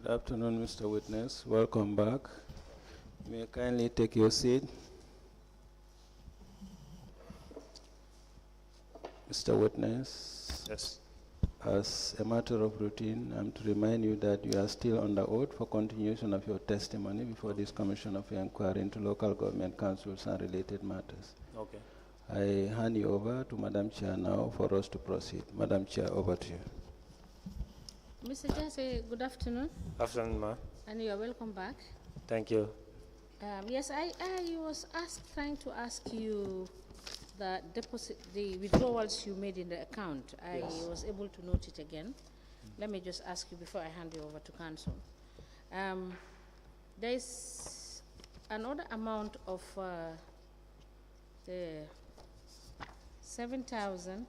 Good afternoon, Mr. Witness. Welcome back. May you kindly take your seat. Mr. Witness. Yes. As a matter of routine, I'm to remind you that you are still under oath for continuation of your testimony before this Commission of Inquiry into Local Government Councils and related matters. Okay. I hand you over to Madam Chair now for us to proceed. Madam Chair, over to you. Mr. Jassey, good afternoon. Afternoon, ma. And you are welcome back. Thank you. Yes, I was trying to ask you the withdrawals you made in the account. I was able to note it again. Let me just ask you before I hand you over to council. There is another amount of the 7,000.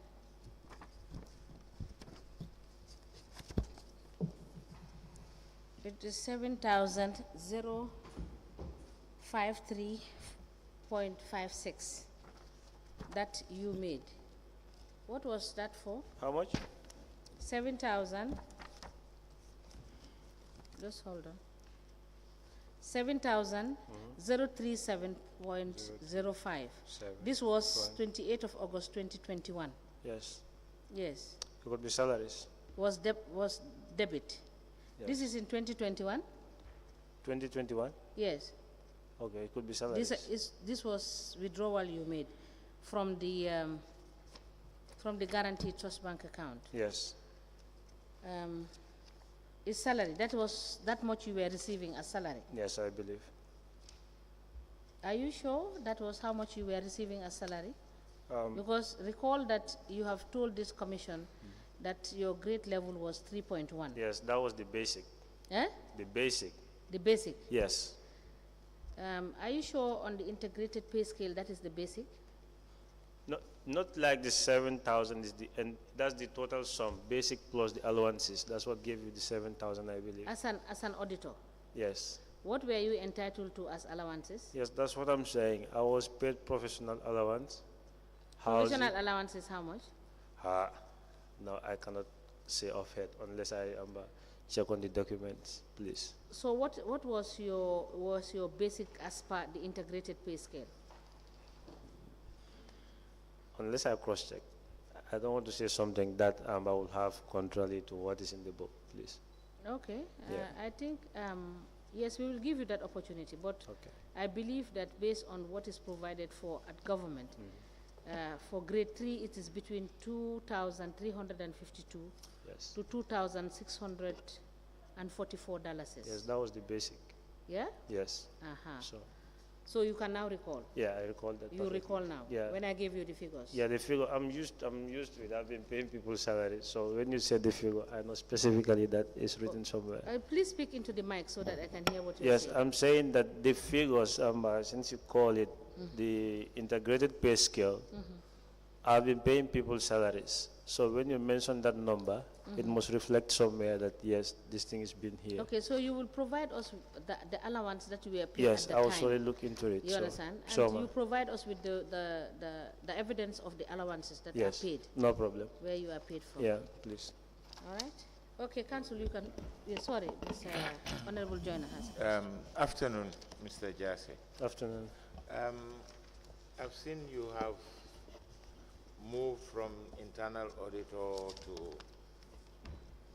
It is 7,053.56 that you made. What was that for? How much? 7,000. Just hold on. 7,037.05. This was 28th of August 2021. Yes. Yes. It could be salaries. Was debit. Yes. This is in 2021? 2021? Yes. Okay, it could be salaries. This was withdrawal you made from the guaranteed trust bank account. Yes. Is salary, that was that much you were receiving as salary? Yes, I believe. Are you sure that was how much you were receiving as salary? Because recall that you have told this commission that your grade level was 3.1. Yes, that was the basic. Eh? The basic. The basic? Yes. Are you sure on the integrated pay scale that is the basic? No, not like the 7,000 is the, and that's the total sum, basic plus the allowances. That's what gave you the 7,000, I believe. As an auditor? Yes. What were you entitled to as allowances? Yes, that's what I'm saying. I was paid professional allowance. Professional allowance is how much? No, I cannot say offhand unless I check on the documents, please. So what was your basic as per the integrated pay scale? Unless I cross-check, I don't want to say something that I will have contrary to what is in the book, please. Okay. I think, yes, we will give you that opportunity, but okay. I believe that based on what is provided for at government, for grade 3, it is between 2,352 to $2,644. Yes, that was the basic. Yeah? Yes. So you can now recall? Yeah, I recall that. You recall now? Yeah. When I gave you the figures? Yeah, the figure, I'm used to it. I've been paying people's salary. So when you said the figure, I know specifically that it's written somewhere. Please speak into the mic so that I can hear what you're saying. Yes, I'm saying that the figures, since you call it the integrated pay scale, I've been paying people's salaries. So when you mention that number, it must reflect somewhere that, yes, this thing has been here. Okay, so you will provide us the allowance that you were paid yes, at the I will time. slowly look into it. You understand? And you provide us with the evidence of the allowances that are paid. No problem. Where you are paid from. Yeah, please. All right. Okay, Council, you can... Yeah, sorry, Mr. Honorable Joiner has... Afternoon, Mr. Jassey. Afternoon. I've seen you have moved from internal auditor to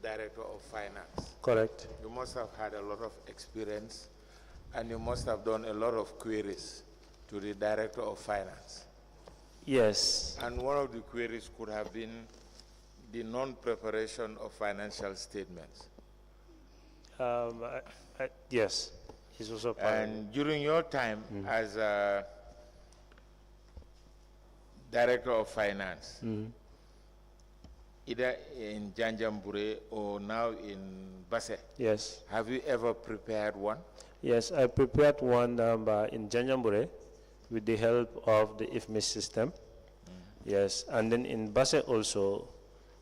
director of finance. Correct. You must have had a lot of experience and you must have done a lot of queries to the director of finance. Yes. And one of the queries could have been the non-preparation of financial statements. Yes. He's also and during your time as a director of finance, either in Janjanbureh or now in Basse. Yes. Have you ever prepared one? Yes, I prepared one in Janjanbureh with the help of the IFMIS system. Yes, and then in Basse also,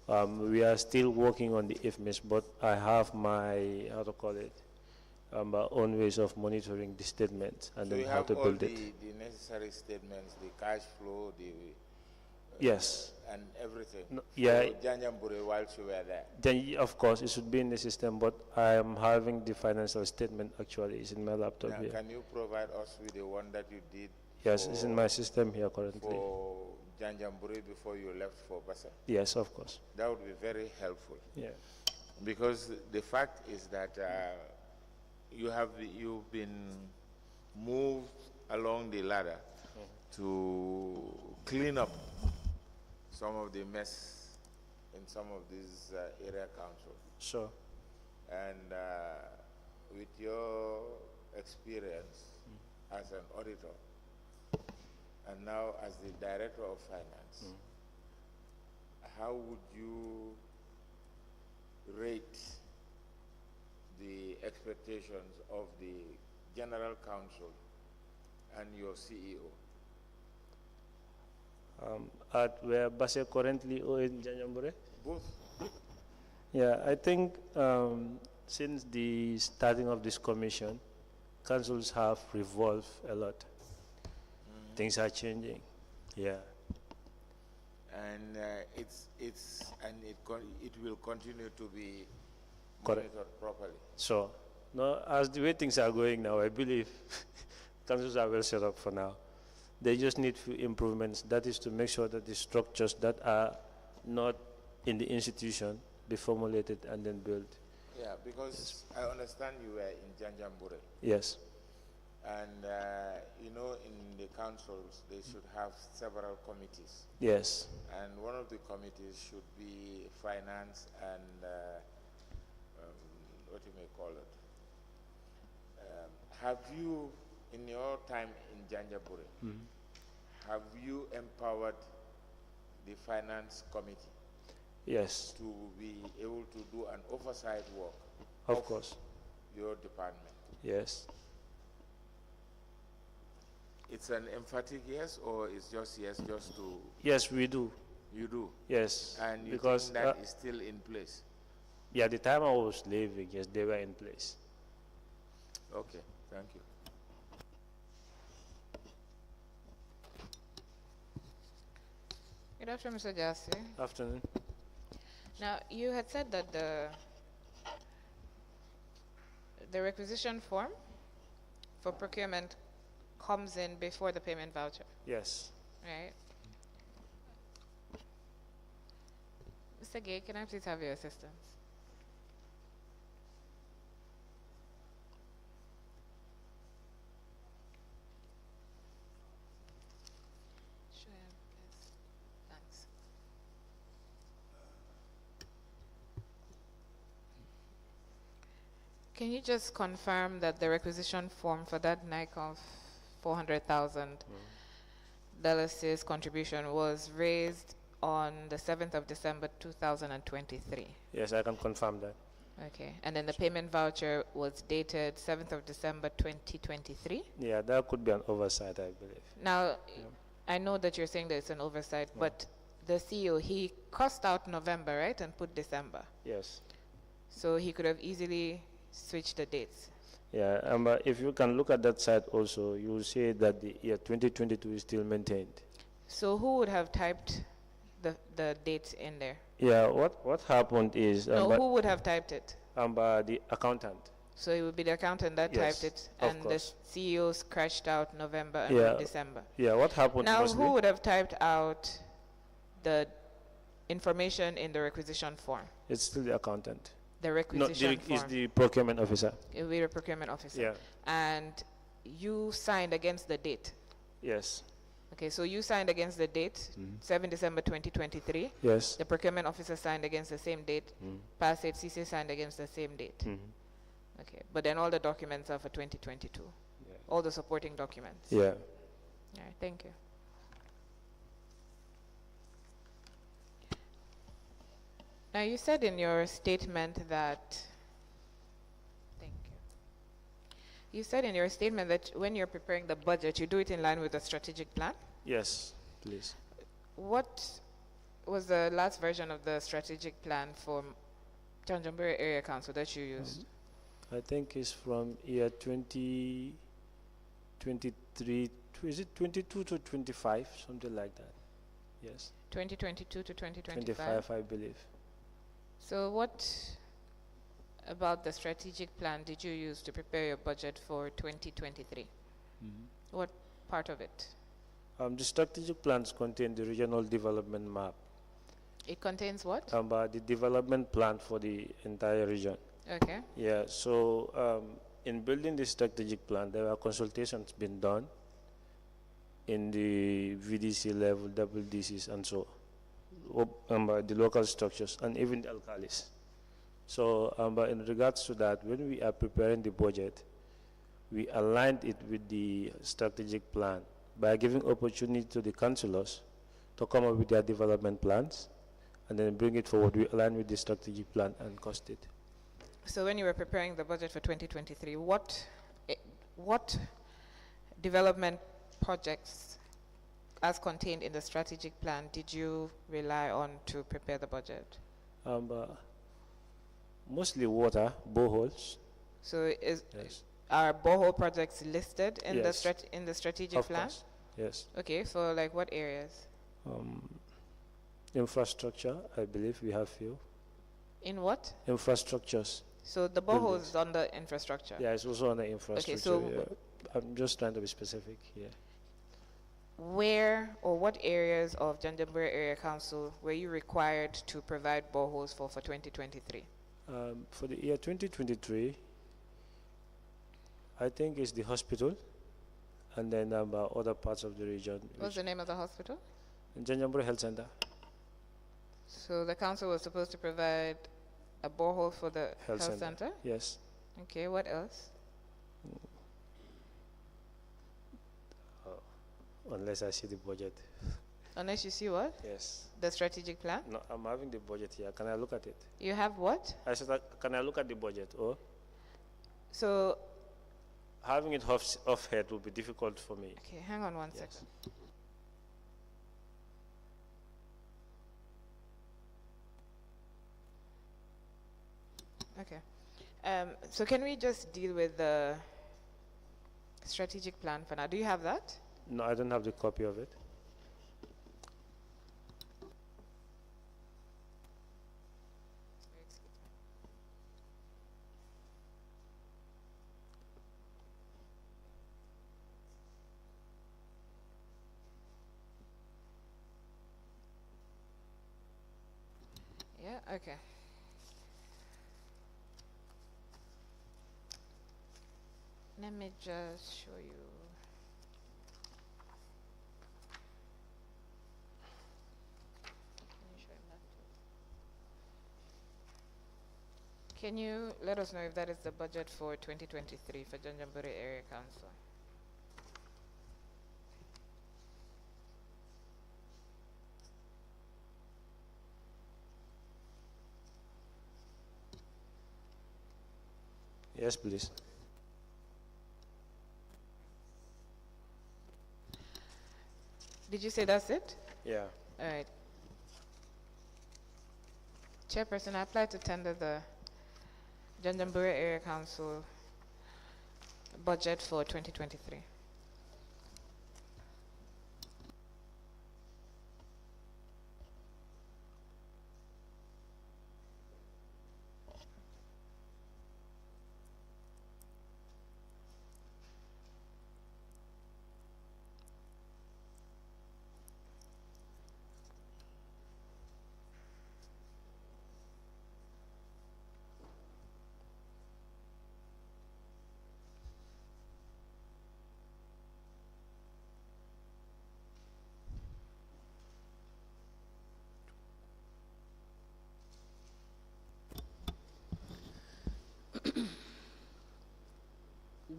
we are still working on the IFMIS, but I have my, how to call it, own ways of monitoring the statements and so then how to build it. The necessary statements, the cash flow, the Yes. and everything. No, yeah. For Janjanbureh whilst you were there. Then, of course, it should be in the system, but I am having the financial statement actually. It's in my laptop Now, here. can you provide us with the one that you did? Yes, it's in my system here currently. For Janjanbureh before you left for Basa? Yes, of course. That would be very helpful. Yeah. Because the fact is that you've been moved along the ladder to clean up some of the mess in some of these area councils. Sure. And with your experience as an auditor and now as the director of finance, how would you rate the expectations of the general counsel and your CEO? At where Basse currently or in Janjanbureh? Both. Yeah, I think since the starting of this commission, councils have revolved a lot. Things are changing. Yeah. And it will continue to be Correct. monitored properly. So, no, as the way things are going now, I believe councils are well set up for now. They just need few improvements. That is to make sure that the structures that are not in the institution be formulated and then built. Yeah, because I understand you were in Janjanbureh. Yes. And you know, in the councils, they should have several committees. Yes. And one of the committees should be finance and what you may call it. Have you, in your time in Janjanbureh, have you empowered the finance committee Yes. to be able to do an oversight work Of course. your department? Yes. It's an emphatic yes, or it's just yes, just to... Yes, we do. You do? Yes. And you because think that is still in place? yeah, the time I was leaving, yes, they were in place. Okay, thank you. Good afternoon, Mr. Jassey. Afternoon. Now, you had said that the requisition form for procurement comes in before the payment voucher, Yes. right? Mr. Gay, can I please have your assistance? Sure, please. Thanks. Can you just confirm that the requisition form for that NIC of $400,000 contribution was raised on the 7th of December 2023? Yes, I can confirm that. Okay, and then the payment voucher was dated 7th of December 2023? Yeah, that could be an oversight, I believe. Now, I know that you're saying that it's an oversight, but the CEO, he crossed out November, right, and put December. Yes. So he could have easily switched the dates. Yeah, if you can look at that side also, you will see that the year 2022 is still maintained. So who would have typed the dates in there? Yeah, what happened is No, who would have typed it? the accountant. So it would be the accountant that Yes, typed it, of and the course. CEO scratched out November and Yeah. put December. Yeah, what happened Now, mostly? who would have typed out the information in the requisition form? It's still the accountant. The No, requisition it's form. the procurement officer. It will be the procurement officer. Yeah. And you signed against the date. Yes. Okay, so you signed against the date, 7 December 2023. Yes. The procurement officer signed against the same date. Past CC signed against the same date. Okay, but then all the documents are for 2022. Yeah. All the supporting documents. Yeah. All right, thank you. Now, you said in your statement that, thank you. You said in your statement that when you're preparing the budget, you do it in line with the strategic plan. Yes, please. What was the last version of the strategic plan for Janjanbureh Area Council that you used? I think it's from year 2023, is it 22 to 25, something like that. Yes. 2022 to 2025? 25, I believe. So what about the strategic plan did you use to prepare your budget for 2023? What part of it? The strategic plans contain the regional development map, It contains what? the development plan for the entire region. Okay. Yeah, so in building the strategic plan, there were consultations being done in the VDC level, WDCs, and so the local structures, and even the alcalis. So in regards to that, when we are preparing the budget, we aligned it with the strategic plan by giving opportunity to the councillors to come up with their development plans and then bring it forward. We align with the strategic plan and cost it. So when you were preparing the budget for 2023, what development projects as contained in the strategic plan did you rely on to prepare the budget? Mostly water, boreholes. So Yes. are borehole projects listed in Yes. the strategic Of plan? course. Yes. Okay, so like what areas? Infrastructure, I believe we have few. In what? Infrastructures. So the borehole is on the infrastructure. Yeah, it's also on the infrastructure. so yeah. I'm just trying to be specific here. Where or what areas of Janjanbureh Area Council were you required to provide boreholes for 2023? For the year 2023, I think it's the hospital, and then other parts of the region. What's the name of the hospital? Janjanbureh Health Center. So the council was supposed to provide a borehole for the health center? Yes. Okay, what else? Unless I see the budget. Unless you see what? Yes. The strategic plan? No, I'm having the budget here. Can I look at it? You have what? I said, can I look at the budget? Or So, having it off head will be difficult for me. okay, hang on one Yes. second. Okay. So can we just deal with the strategic plan for now? Do you have that? No, I don't have the copy of it. Yeah, okay. Let me just show you. Can you show him that too? Can you let us know if that is the budget for 2023 for Janjanbureh Area Council? Yes, please. Did you say that's it? Yeah. All right. Chairperson, I applied to tender the Janjanbureh Area Council budget for 2023.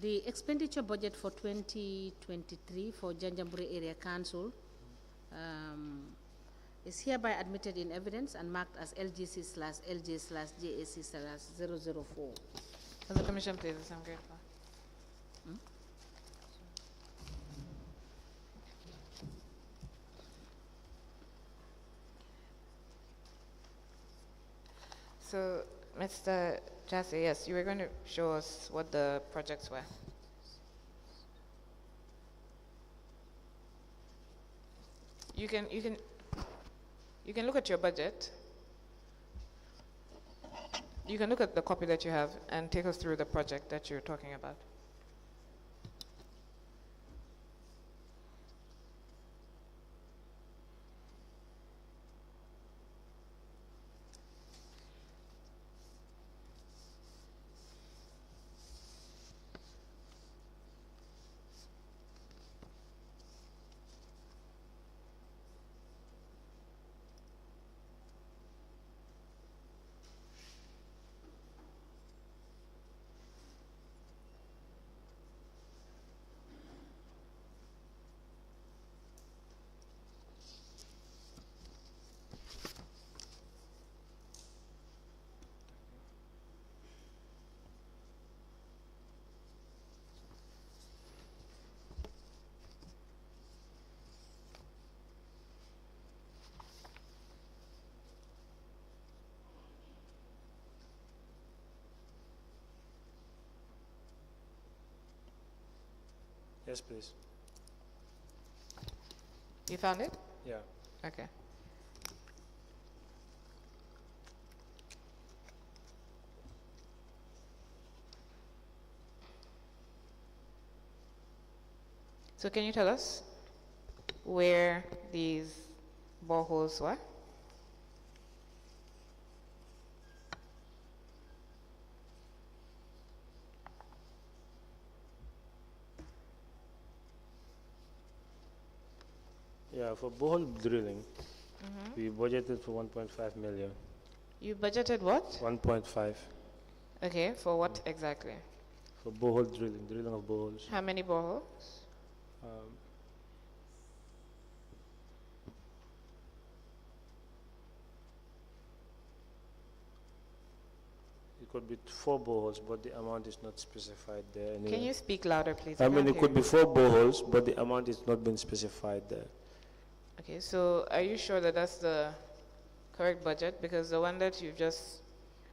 The expenditure budget for 2023 for Janjanbureh Area Council is hereby admitted in evidence and marked as LGC/LJ/JAC/004. Can the commission please, I'm grateful. So, Mr. Jassey, yes, you were going to show us what the projects were. You can You can look at your budget. You can look at the copy that you have and take us through the project that you're talking about. Yes, please. You found it? Yeah. Okay. So can you tell us where these boreholes were? Yeah, for borehole drilling, we budgeted for 1.5 million. You budgeted what? 1.5 Okay, for what exactly? for borehole drilling of boreholes. How many boreholes? Um, it could be 4 boreholes, but the amount is not specified there. Anyway. Can you speak louder, please? I mean, can't it hear could you. be 4 boreholes, but the amount is not been specified there. Okay, so are you sure that that's the correct budget? Because the one that you've just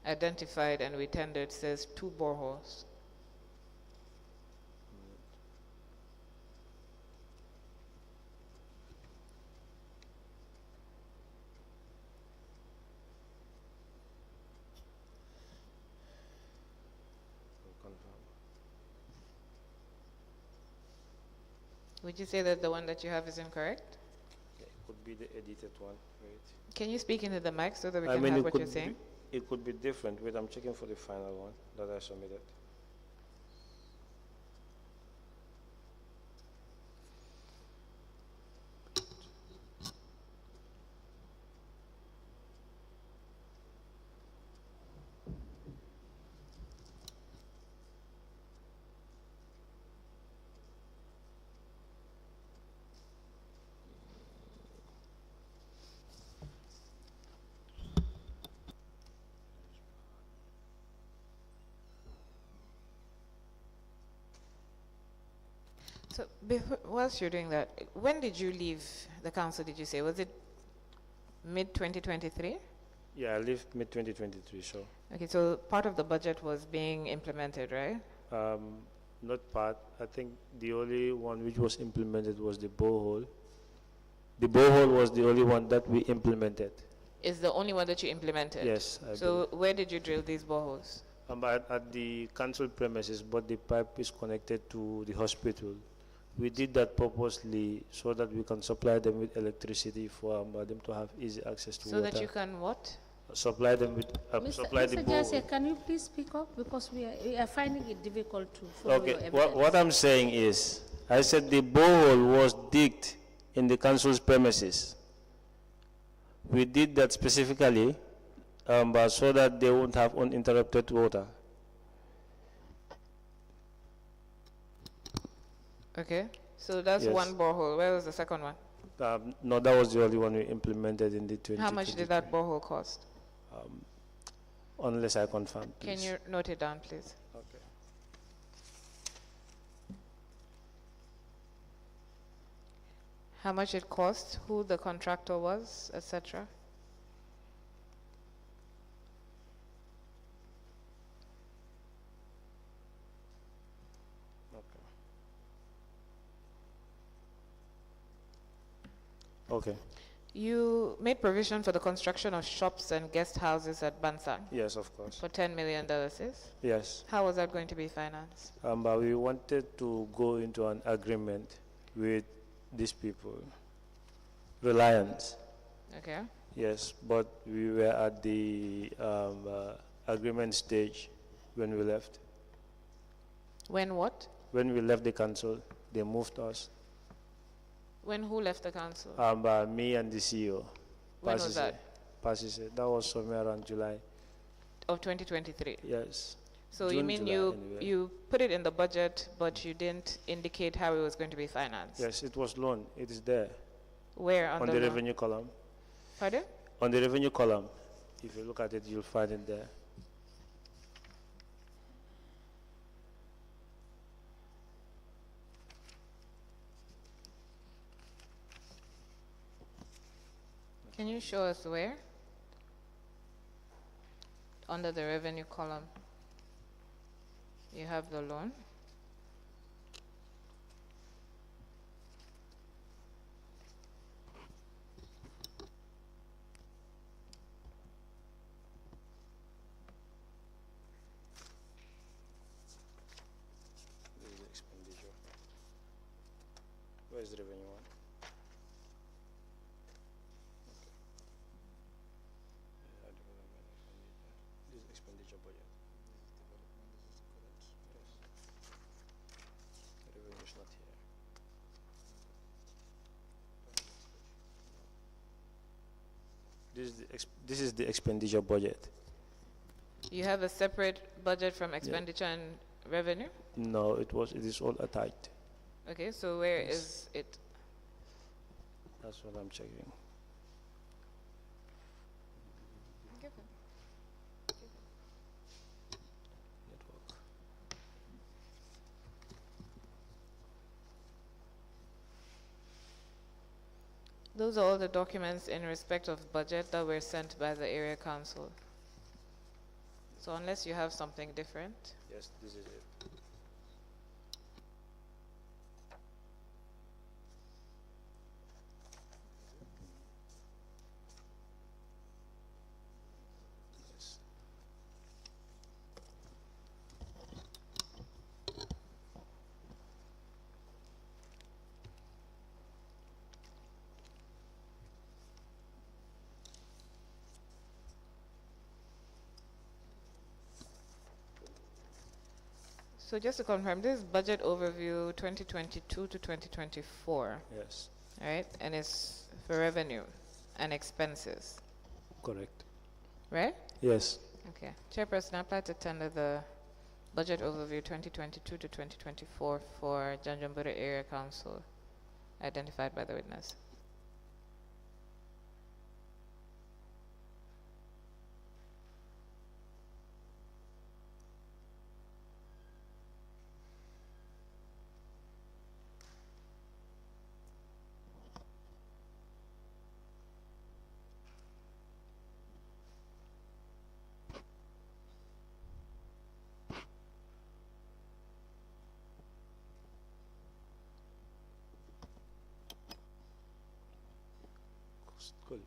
identified and we tendered says 2 boreholes. Would you say that the one that you have is incorrect? Yeah, it could be the edited one. Wait. Can you speak into the mic so that we I can mean, have it what could you're saying? It could be different. Wait, I'm checking for the final one that I submitted. So whilst you're doing that, when did you leave the council, did you say? Was it mid-2023? Yeah, I left mid-2023, so. Okay, so part of the budget was being implemented, right? Not part. I think the only one which was implemented was the borehole. The borehole was the only one that we implemented. Is the only one that you implemented? Yes, I So where did you drill these boreholes? at the council premises, but the pipe is connected to the hospital. We did that purposely so that we can supply them with electricity for them to have easy access to So water. that you can what? Supply them with supply the Mr. borehole. Jassey, can you please speak up because we are finding it difficult to follow Okay, your evidence. what I'm saying is, I said the borehole was digged in the council's premises. We did that specifically but so that they won't have uninterrupted water. Okay, so that's Yes. one borehole. Where was the second one? No, that was the only one we implemented in the 20. How much did that borehole cost? Unless I confirm, please. Can you note it down, please? Okay. How much it cost, who the contractor was, etc.? Okay. You made provision for the construction of shops and guest houses at Bansang Yes, of course. for $10 million, sis? Yes. How was that going to be financed? But we wanted to go into an agreement with these people, Reliance. Okay. Yes, but we were at the agreement stage when we left. When what? When we left the council, they moved us. When who left the council? Me and the CEO. When was that? Pasise. That was somewhere around July. Of 2023. Yes. So you June, mean July, you anyway. you put it in the budget, but you didn't indicate how it was going to be financed? Yes, it was loan. It is there Where on, on the loan? revenue column. Pardon? On the revenue column, if you look at it, you'll find it there. Can you show us where? Under the revenue column, you have the loan. This is the expenditure. Where's the revenue one? This is expenditure budget. The revenue is not here. This is the expenditure budget. You have a separate budget from expenditure and revenue? No, it is all attached. Okay, so where Yes. is it? That's what I'm checking. Network. Those are all the documents in respect of budget that were sent by the area council. So unless you have something different, Yes, this is it. Yes. so just to confirm, this is budget overview 2022 to 2024, Yes, right? And it's for revenue and expenses, correct. right? Yes. Okay. Chairperson, I apply to tender the budget overview 2022 to 2024 for Janjanbureh Area Council, identified by the witness. Cool.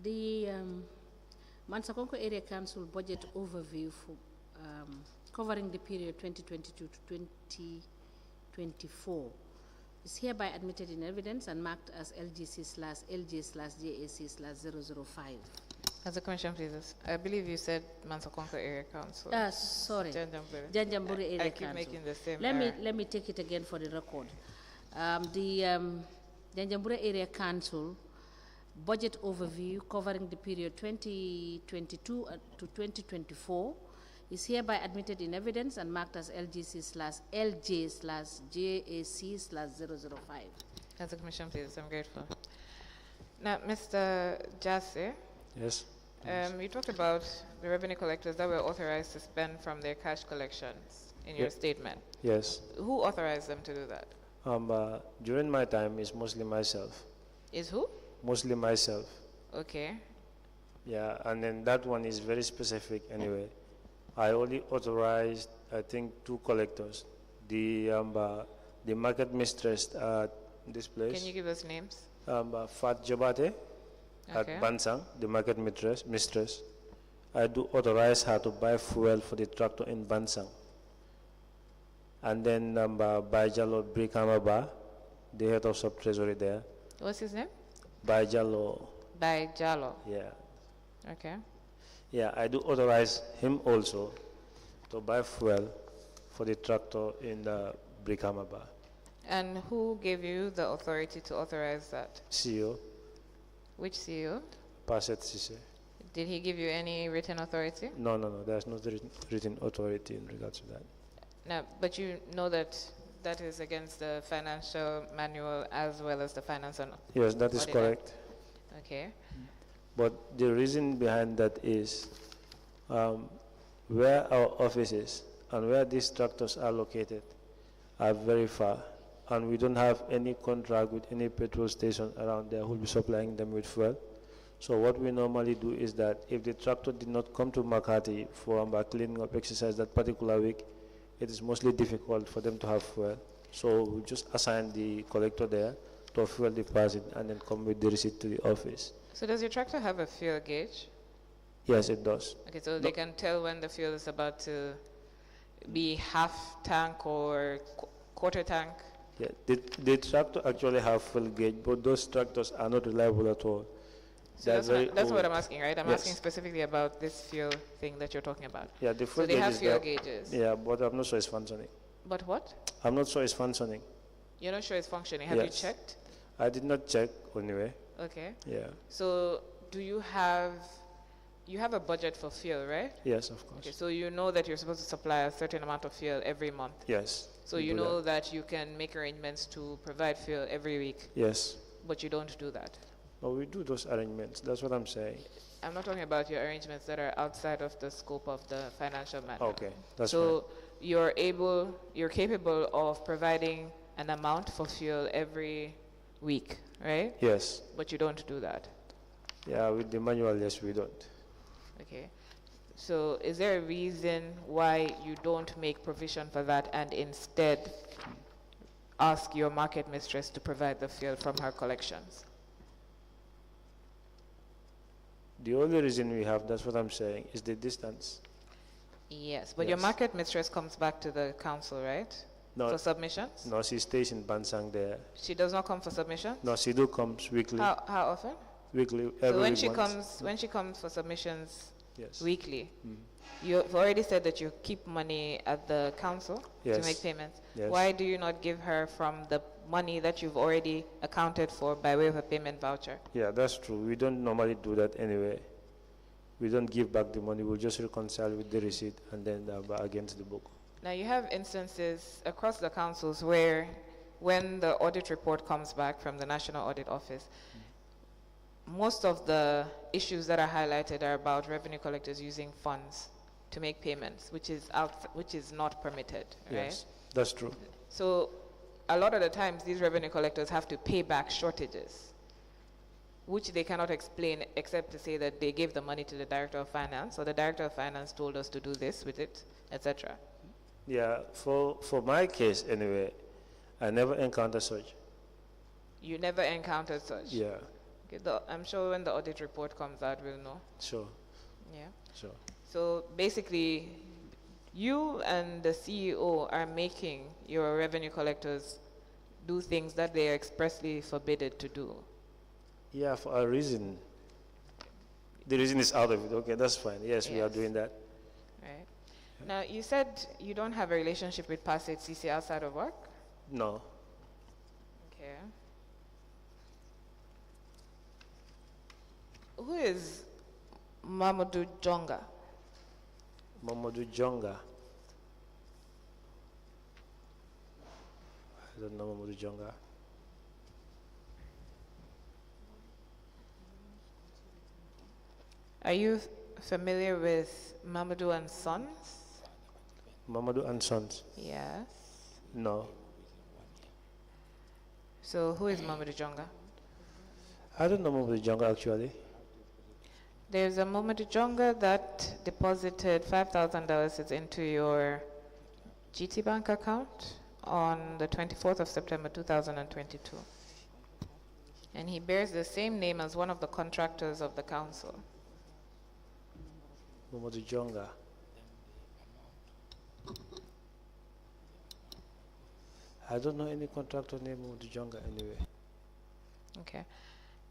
The Mansakonko Area Council budget overview for covering the period 2022 to 2024 is hereby admitted in evidence and marked as LG/LJ/JAC/005. As a commission, please. I believe you said Mansakonko Area Council. Sorry. Janjanbureh. Janjanbureh Area I keep Council. making the same Let error. me take it again for the record. The Janjanbureh Area Council budget overview covering the period 2022 to 2024 is hereby admitted in evidence and marked as LG/LJ/JAC/005. As a commission, please. I'm grateful. Now, Mr. Jassey, Yes. you talked about the revenue collectors that were authorized to spend from their cash collections in your Yeah. statement. Yes. Who authorized them to do that? During my time, it's mostly myself. Is who? Mostly myself. Okay. Yeah, and then that one is very specific anyway. I only authorized, I think, 2 collectors. The market mistress at this place. Can you give us names? Fat Jabate at Okay. Bansang, the market mistress. I do authorize her to buy fuel for the tractor in Bansang. And then Baijalo Brikamaba, the head of sub-treasury there. What's his name? Baijalo, By Jalo. yeah. Okay. Yeah, I do authorize him also to buy fuel for the tractor in Brikamaba. And who gave you the authority to authorize that? CEO, Which CEO? Paset Sise. Did he give you any written authority? No, there's no written authority in regards to that. No, but you know that that is against the financial manual as well as the finance and Yes, that is Auditor. correct. okay. But the reason behind that is where our offices and where these tractors are located are very far, and we don't have any contract with any petrol station around there who will be supplying them with fuel. So what we normally do is that if the tractor did not come to Makati for a cleaning up exercise that particular week, it is mostly difficult for them to have fuel. So we just assign the collector there to fuel deposit and then come with the receipt to the office. So does your tractor have a fuel gauge? Yes, it does. Okay, so they can tell when the fuel is about to be half tank or quarter tank? Yeah, the tractor actually have full gauge, but those tractors are not reliable at all. So They're that's very what old. I'm asking, right? I'm Yes. asking specifically about this fuel thing that you're talking about. Yeah, the full So they gauge have is fuel there. gauges. Yeah, but I'm not sure it's functioning. But what? I'm not sure it's functioning. You're not sure it's functioning. Have Yes. you checked? I did not check anyway. Okay. Yeah. So do you have a budget for fuel, right? Yes, of course. Okay, so you know that you're supposed to supply a certain amount of fuel every month. Yes. So we you do know that you can make arrangements to provide fuel every week, that. Yes. but you don't do that. But we do those arrangements. That's what I'm saying. I'm not talking about your arrangements that are outside of the scope of the financial manual. Okay, that's So you're capable of providing an amount for fuel every week, right? fine. Yes. But you don't do that. Yeah, with the manual, yes, we don't. Okay. So is there a reason why you don't make provision for that and instead ask your market mistress to provide the fuel from her collections? The only reason we have, that's what I'm saying, is the distance. Yes, but your Yes. market mistress comes back to the council, right? No, For submissions? no, she stays in Bansang there. She does not come for submissions? No, she do comes weekly. How often? Weekly, So every when she month. comes for submissions Yes. weekly, Mm. you've already said that you keep money at the council to Yes. make payments. Yes. Why do you not give her from the money that you've already accounted for by way of a payment voucher? Yeah, that's true. We don't normally do that anyway. We don't give back the money. We'll just reconcile with the receipt and then against the book. Now you have instances across the councils where when the audit report comes back from the National Audit Office, most of the issues that are highlighted are about revenue collectors using funds to make payments, which is not permitted, right? Yes, that's true. So a lot of the times these revenue collectors have to pay back shortages, which they cannot explain except to say that they gave the money to the Director of Finance, or the Director of Finance told us to do this with it, etc. Yeah, for my case anyway, I never encountered such. You never encountered such? Yeah. Okay, I'm sure when the audit report comes out, we'll know. Sure, Yeah. sure. So basically, you and the CEO are making your revenue collectors do things that they are expressly forbidden to do. Yeah, for a reason. The reason is out of it. Okay, that's fine. Yes, we are Yes. doing that. Right. Now, you said you don't have a relationship with Passet CC outside of work? No. Okay. Who is Mamadou Jonga? Mamadou Jonga. I don't know Mamadou Jonga. Are you familiar with Mamadou and Sons? Mamadou and Sons. Yes. No. So who is Mamadou Jonga? I don't know Mamadou Jonga actually. There's a Mamadou Jonga that deposited $5,000 into your GT Bank account on the 24th of September 2022. And he bears the same name as one of the contractors of the council. Mamadou Jonga. I don't know any contractor named Mamadou Jonga anyway. Okay.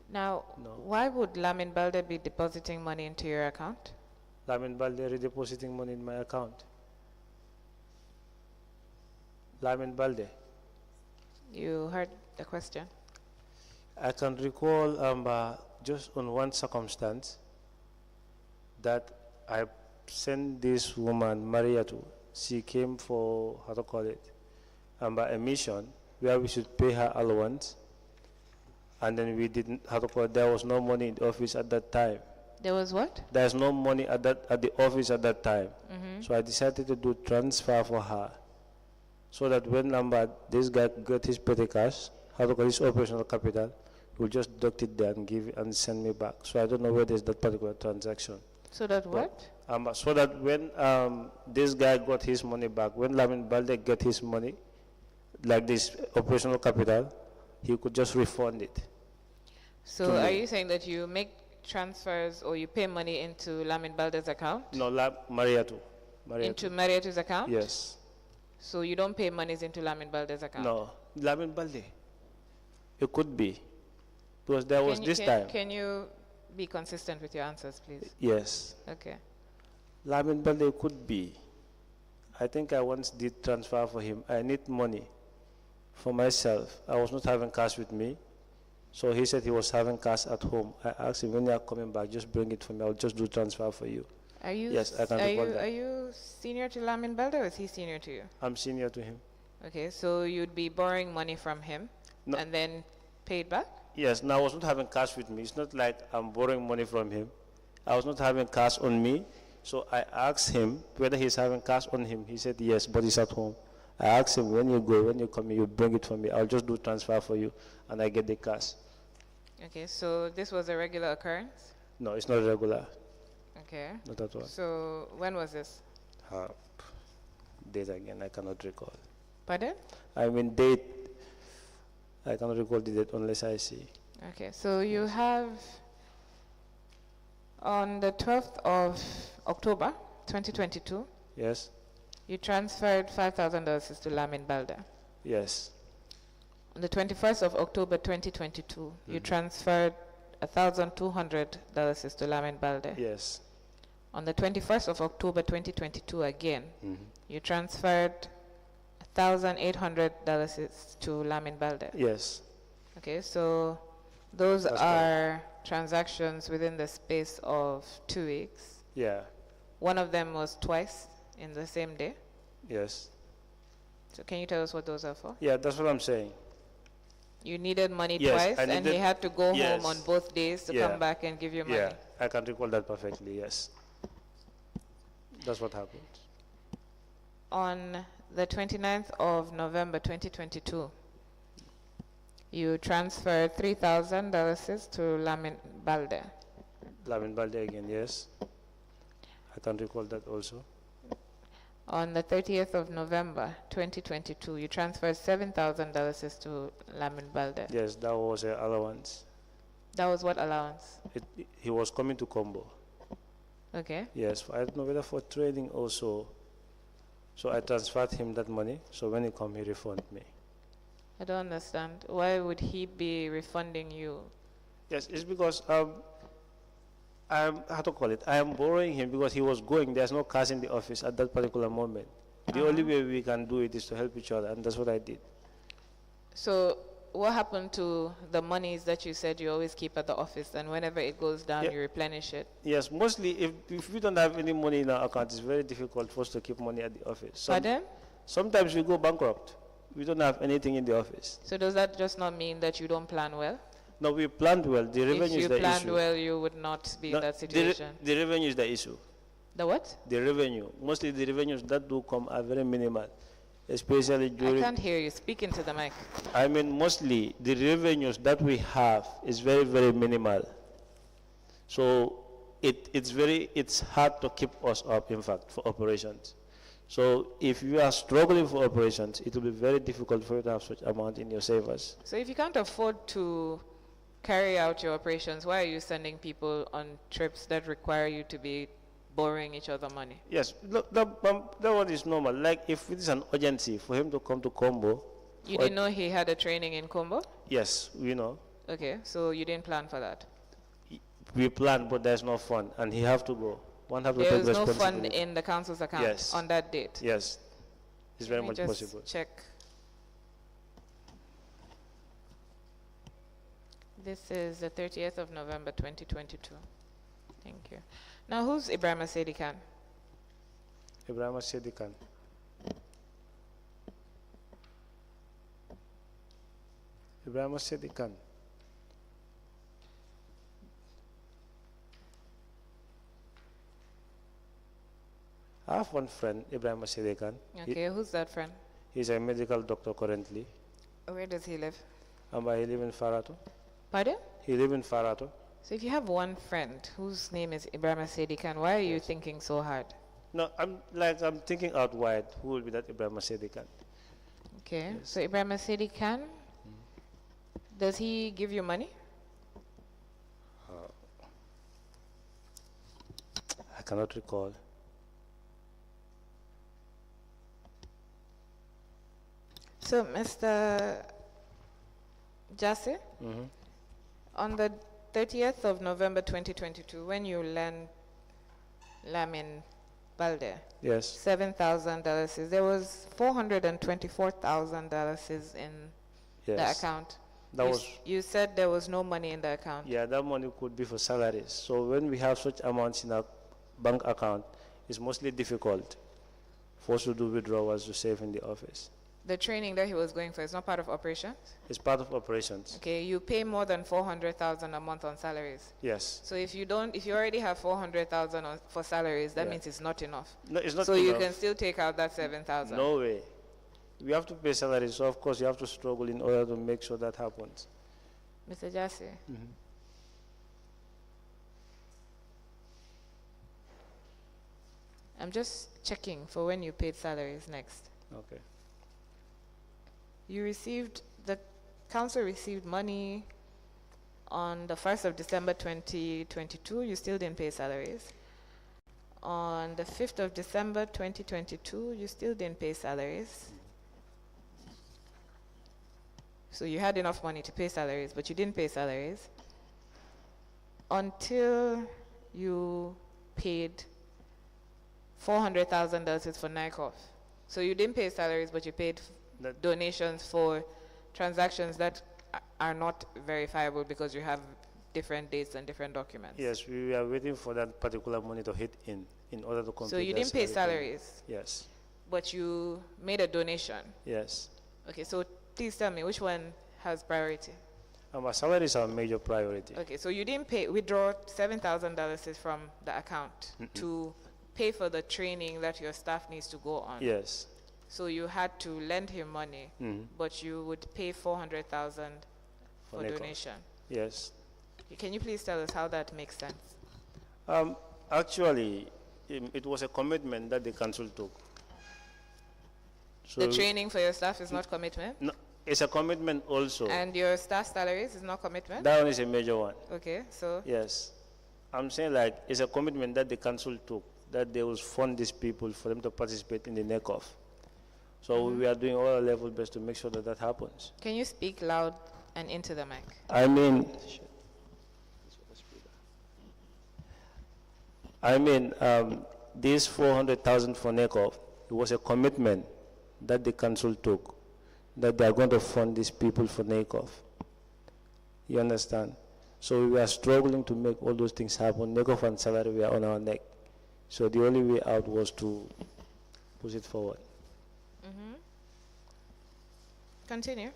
Now, No. why would Lamin Balde be depositing money into your account? Lamin Balde redepositing money in my account. Lamin Balde. You heard the question. I can recall just on one circumstance that I sent this woman, Maria, to. She came for, how to call it, a mission where we should pay her allowance. And then we didn't, how to call it, there was no money in the office at that time. There was what? There's no money at the office at that time. So I decided to do transfer for her. So that when this guy got his petty cash, how to call his operational capital, we'll just deduct it there and give it and send me back. So I don't know where there's that particular transaction. So that what? So that when this guy got his money back, when Lamin Balde got his money, like this operational capital, he could just refund it. So are you saying that you make transfers or you pay money into Lamin Balde's account? No, Maria too. Into Mariatu's account? Yes. So you don't pay monies into Lamin Balde's account? No, Lamin Balde. It could be. Because there was this time. Can you be consistent with your answers, please? Yes. Okay. Lamin Balde could be. I think I once did transfer for him. I need money for myself. I was not having cash with me. So he said he was having cash at home. I asked him, when you are coming back, just bring it for me. I'll just do transfer for you. Are you Yes, I can recall that. Are you senior to Lamin Balde or is he senior to you? I'm senior to him. Okay, so you'd be borrowing money from him No. and then pay it back? Yes, now I was not having cash with me. It's not like I'm borrowing money from him. I was not having cash on me. So I asked him whether he's having cash on him. He said yes, but he's at home. I asked him, when you come here, you bring it for me. I'll just do transfer for you, and I get the cash. Okay, so this was a regular occurrence? No, it's not regular. Okay. Not at all. So when was this? Date again, I cannot recall. Pardon? I mean date, I cannot recall the date unless I see. Okay, so you have on the 12th of October 2022, Yes? you transferred $5,000 to Lamin Balde. Yes. On the 21st of October 2022, you transferred $1,200 to Lamin Balde. Yes. On the 21st of October 2022 again, Mhm. you transferred $1,800 to Lamin Balde. Yes. Okay, so those That's are transactions within the space of 2 weeks. Yeah. One of them was twice in the same day. Yes. So can you tell us what those are for? Yeah, that's what I'm saying. You needed money Yes, twice, I and he needed- had to go yes. home on both days to Yeah. come back and give you money. Yeah, I can recall that perfectly, yes. That's what happened. On the 29th of November 2022, you transferred $3,000 to Lamin Balde. Lamin Balde again, yes. I can recall that also. On the 30th of November 2022, you transferred $7,000 to Lamin Balde. Yes, that was an allowance. That was what allowance? He was coming to Combo. Okay. Yes, I don't know whether for training also. So I transferred him that money. So when he come, he refunded me. I don't understand. Why would he be refunding you? Yes, it's because I'm how to call it. I am borrowing him because he was going. There's no cash in the office at that particular moment. The only way we can do it is to help each other, and that's what I did. So what happened to the monies that you said you always keep at the office, and whenever it goes down, you replenish it? Yes, mostly if we don't have any money in our account, it's very difficult for us to keep money at the office. Pardon? Sometimes we go bankrupt. We don't have anything in the office. So does that just not mean that you don't plan well? No, we planned well. The revenue is the issue. If you planned well, you would not be in that situation. The revenue is the issue. The what? The revenue. Mostly the revenues that do come are very minimal, especially during... I can't hear you. Speak into the mic. I mean, mostly the revenues that we have is very, very minimal. So it's hard to keep us up, in fact, for operations. So if you are struggling for operations, it will be very difficult for you to have such amount in your savers. So if you can't afford to carry out your operations, why are you sending people on trips that require you to be borrowing each other money? Yes, look, that one is normal. Like if it is an urgency for him to come to Combo. You didn't know he had a training in Combo? Yes, we know. Okay, so you didn't plan for that? We planned, but there's no fund, and he have to go. One have to take There was no responsibility. fund in the council's account Yes. on that date? Yes, it's very much Let me possible. just check. This is the 30th of November 2022. Thank you. Now, who's Ibrahim Sedi Khan? Ibrahim Sedi Khan. Ibrahim Sedi Khan. I have one friend, Ibrahim Sedi Khan. Okay, who's that friend? He's a medical doctor currently. Where does he live? He live in Farato. Pardon? He live in Farato. So if you have one friend whose name is Ibrahim Sedi Khan, why are you thinking so hard? No, I'm thinking out wide. Who will be that Ibrahim Sedi Khan? Okay, so Ibrahim Sedi Khan, does he give you money? I cannot recall. So, Mr. Jassey, on the 30th of November 2022, when you lent Lamin Balde Yes. $7,000, there was $424,000 in the Yes. account. That was You said there was no money in the account. Yeah, that money could be for salaries. So when we have such amounts in our bank account, it's mostly difficult for us to do withdrawals to save in the office. The training that he was going for is not part of operations? It's part of operations. Okay, you pay more than $400,000 a month on salaries. Yes. So if you already have $400,000 for salaries, that Yeah. means it's not enough. No, it's not So enough. you can still take out that 7,000. No way. We have to pay salaries, so of course you have to struggle in order to make sure that happens. Mr. Jassey. I'm just checking for when you paid salaries next. Okay. The council received money on the 1st of December 2022. You still didn't pay salaries. On the 5th of December 2022, you still didn't pay salaries. So you had enough money to pay salaries, but you didn't pay salaries until you paid $400,000 for NICOF. So you didn't pay salaries, but you paid donations for transactions that are not verifiable because you have different dates and different documents. Yes, we are waiting for that particular money to hit in order to complete. So you that didn't pay salary salaries, payment. Yes. but you made a donation. Yes. Okay, so please tell me which one has priority. Our salary is our major priority. Okay, so you didn't withdraw $7,000 from the account to pay for the training that your staff needs to go on. Yes. So you had to lend him money, but you would pay $400,000 for NICOF. donation. Yes. Can you please tell us how that makes sense? Actually, it was a commitment that the council took. So The training for your staff is not commitment? No, It's a commitment also. And your staff salaries is not commitment? That one is a major one. Okay, so Yes. I'm saying like it's a commitment that the council took, that they will fund these people for them to participate in the NECOF. So we are doing all our level best to make sure that that happens. can you speak loud and into the mic? This 400,000 for NECOF, it was a commitment that the council took, that they are going to fund these people for NECOF. You understand? So we are struggling to make all those things happen. NECOF and salary were on our neck. So the only way out was to push it forward. Continue.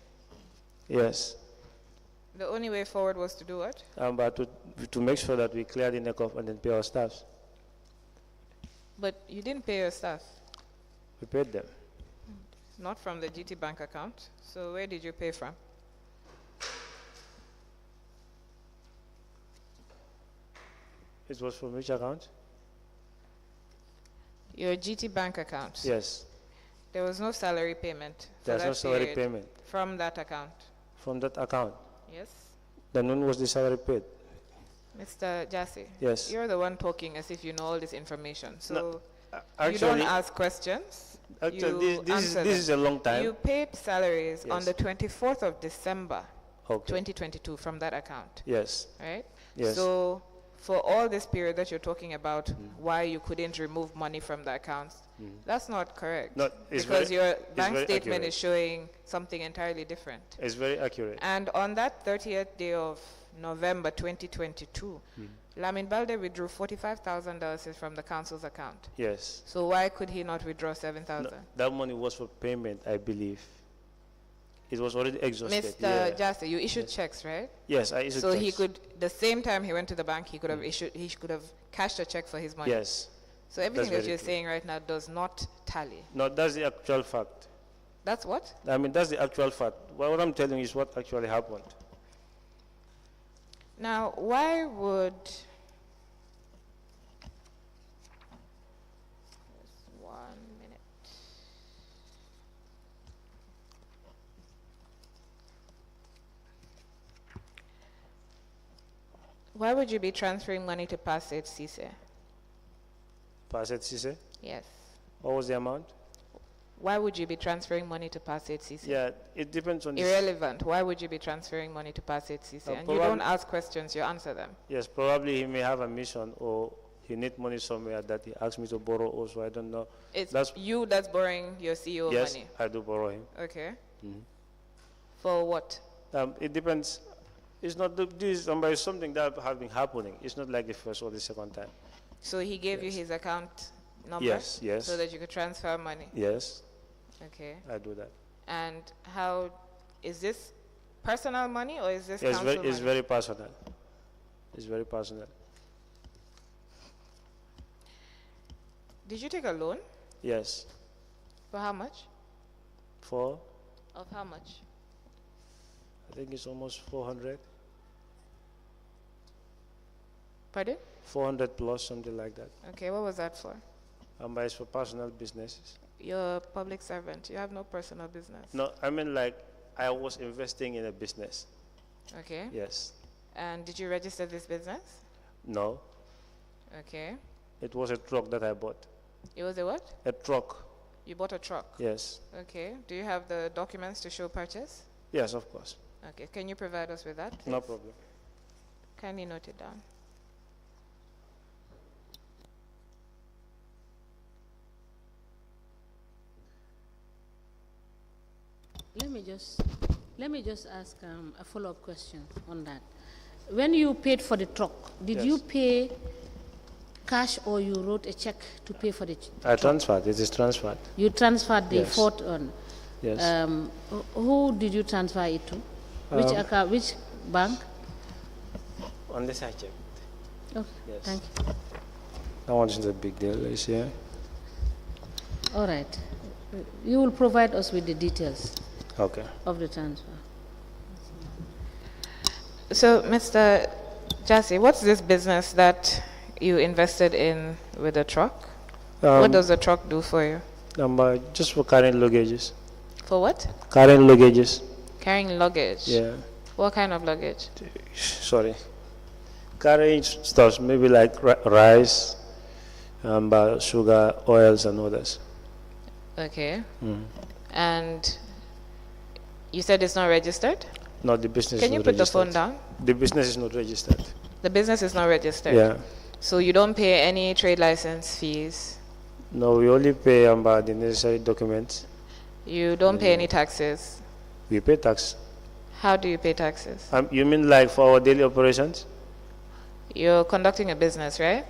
Yes. The only way forward was to do what? But to make sure that we clear the NECOF and then pay our staffs. But you didn't pay your staff, We paid them. not from the GT Bank account. So where did you pay from? It was from which account? Your GT Bank account. Yes. There was no salary payment for There's that no salary period payment from that account. from that account. Yes? Then when was the salary paid? Mr. Jassey, Yes. you're the one talking as if you know all this information. So you Actually, don't ask questions. actually you this answer is a long time. You paid salaries on Yes. the 24th of December, Okay. 2022 from that account, Yes. right? Yes. So for all this period that you're talking about, why you couldn't remove money from the accounts, that's not correct. No, it's because very- your it's bank very statement accurate. is showing something entirely different. It's very accurate. And on that 30th day of November 2022, Lamin Balde withdrew $45,000 from the council's account. Yes. So why could he not withdraw No, $7,000? that money was for payment, I believe. It was already exhausted. Mr. Yeah. Jassey, you issued checks, right? Yes, I issued So he checks. could, the same time he went to the bank, he could have he could have cashed a check for his money. Yes. So everything that very you're true. saying right now does not tally. No, that's the actual fact. That's what? That's the actual fact. What I'm telling you is what actually happened. Now, why would... Just 1 minute. Why would you be transferring money to Passage Cisse? Passet Cisse? Yes. What was the amount? Why would you be transferring money to Passage Cisse? Yeah, it depends on the... Irrelevant. Why would you be transferring money to Passage Cisse? And you don't ask questions, you answer them. Yes, probably he may have a mission or he need money somewhere that he asked me to borrow also, I don't know. It's That's- you that's borrowing your CEO Yes, money. I do borrow him. Okay. For what? It depends. It's not this number is something that has been happening. It's not like the first or the second time. So he gave you his account number? Yes, yes. So that you could transfer money? Yes, Okay. I do that. And how, is this personal money or is this Yeah, council it's money? very personal. It's very personal. Did you take a loan? Yes. For how much? For, Of how much? I think it's almost 400. Pardon? 400 plus, something like that. Okay, what was that for? But it's for personal businesses. You're a public servant. You have no personal business. No, I was investing in a business. Okay. Yes. And did you register this business? No, Okay. it was a truck that I bought. It was a what? A truck. You bought a truck? Yes. Okay. Do you have the documents to show purchase? Yes, of course. Okay. Can you provide us with that, please? No problem. Kindly note it down. Let me just ask a follow-up question on that. When you paid for the truck, did you Yes. pay cash or you wrote a check to pay for the I transferred. It is transferred. You transferred the Yes. fourth on. Yes. Who did you transfer it to? Which account, which bank? On this I checked. Okay, Yes. thank you. That one isn't a big deal. It's here. All right. You will provide us with the details Okay. of the transfer. So, Mr. Jassey, what's this business that you invested in with the truck? What does the truck do for you? Just for carrying luggages. For what? Carrying luggages. Carrying luggage? Yeah. What kind of luggage? Sorry. Carrying stuff, maybe like rice, sugar, oils, and others. Okay. And you said it's not registered? No, the business Can is you not put the registered. phone down? The business is not registered. The business is not registered? Yeah. So you don't pay any trade license fees? No, we only pay the necessary documents. You don't pay any taxes? We pay tax. How do you pay taxes? You mean like for our daily operations? You're conducting a business, right?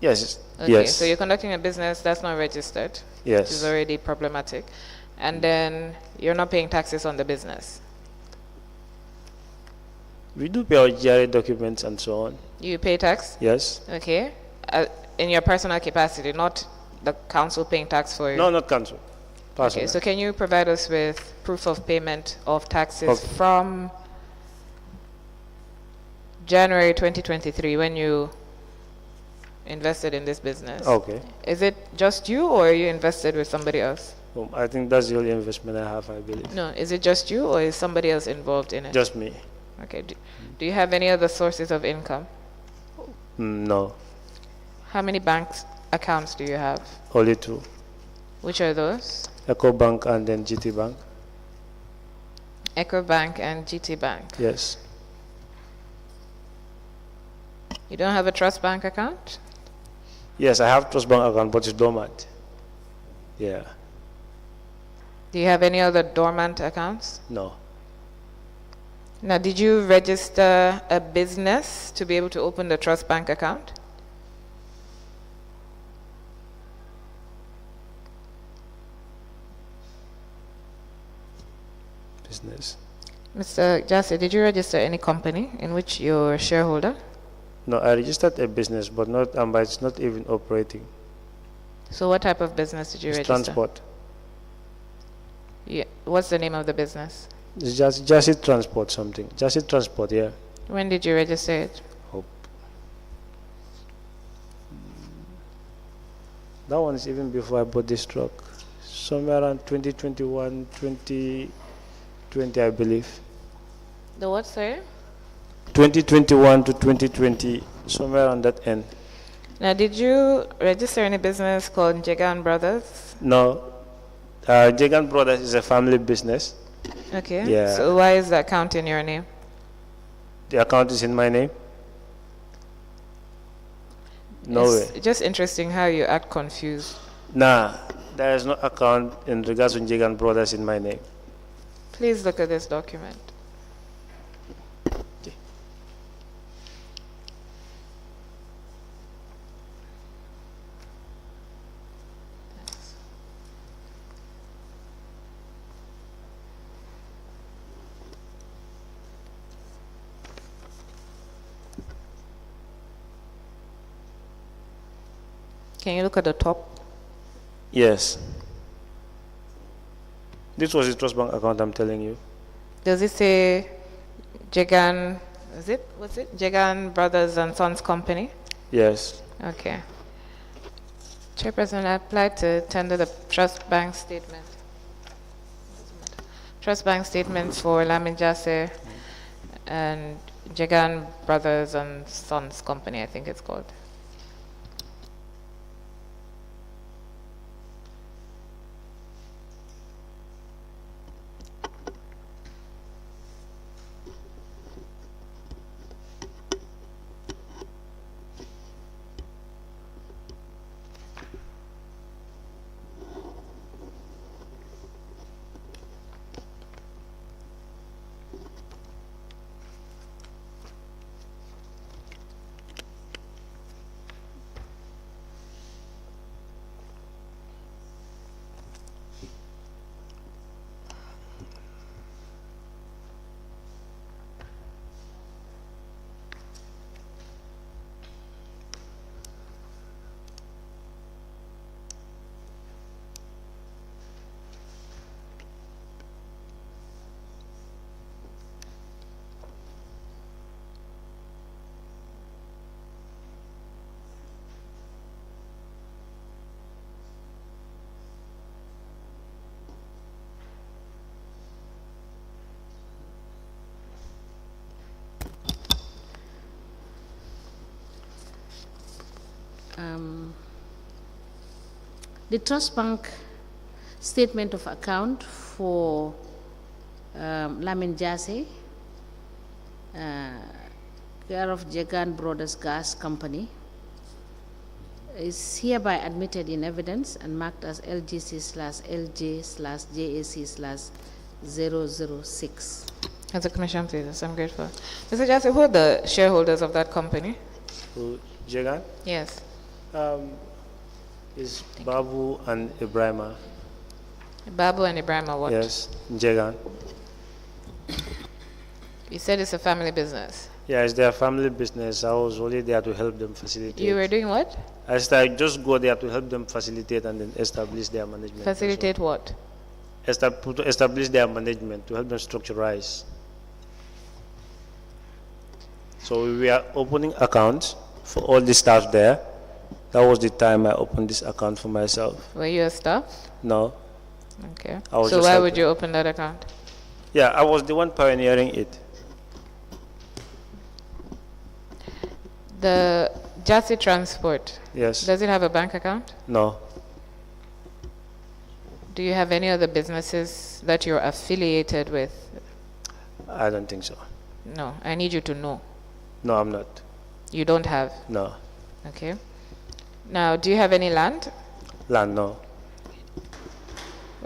Yes. Okay, Yes. so you're conducting a business that's not registered, which is Yes. already problematic. And then you're not paying taxes on the business. We do pay our GRA documents and so on. You pay tax? Yes. Okay. In your personal capacity, not the council paying tax for you? No, not council. Okay, Personal. so can you provide us with proof of payment of taxes Of- from January 2023 when you invested in this business? Okay. Is it just you or are you invested with somebody else? I think that's the only investment I have, I believe. No, is it just you or is somebody else involved in it? Just me. Okay. Do you have any other sources of income? No, How many bank accounts do you have? only two. Which are those? Eco Bank and then GT Bank. Eco Bank and GT Bank. Yes. You don't have a trust bank account? Yes, I have Trust Bank account, but it's dormant. Yeah. Do you have any other dormant accounts? No. Now, did you register a business to be able to open the trust bank account? Business. Mr. Jassey, did you register any company in which you're a shareholder? No, I registered a business, but it's not even operating. So what type of business did you It's register? transport. Yeah. What's the name of the business? It's just Jassey Transport something. Jassey Transport, yeah. When did you register it? That one is even before I bought this truck. Somewhere around 2021, 2020, I believe. The what, sir? 2021 to 2020, somewhere on that end. Now, did you register any business called Jagan Brothers? No, Jagan Brothers is a family business. Okay. Yeah. So why is the account in your name? The account is in my name. No way. It's just interesting how you act confused. Nah, there is no account in regards to Jagan Brothers in my name. Please look at this document. Can you look at the top? Yes. This was the Trust Bank account I'm telling you. Does it say Jagan, what's it? Jagan Brothers and Sons Company? Yes. Okay. Chairperson, I applied to tender the trust bank statement. Trust bank statements for Lamin, Jassey and Jagan Brothers and Sons Company, I think it's called. the Trust Bank statement of account for Lamin Jassey, care of Jegan Brothers Gas Company, is hereby admitted in evidence and marked as LGC/LJ/JAC/006. As a commission, please. I'm grateful. Mr. Jassey, who are the shareholders of that company? Who, Jegan? Yes. Is Babu and Ibrahima. Babu and Ibrahima, what? Yes, Jegan. You said it's a family business. Yeah, it's their family business. I was only there to help them facilitate. You were doing what? I said I just go there to help them facilitate and then establish their management. Facilitate what? To establish their management, to help them structurize. So we were opening accounts for all the staff there. That was the time I opened this account for myself. Were you a staff? No. Okay. I was So just why helping. would you open that account? Yeah, I was the one pioneering it. The Jassey Transport, Yes. does it have a bank account? No. Do you have any other businesses that you're affiliated with? I don't think so. No, I need you to know. No, I'm not. You don't have. No. Okay. Now, do you have any land? Land, no.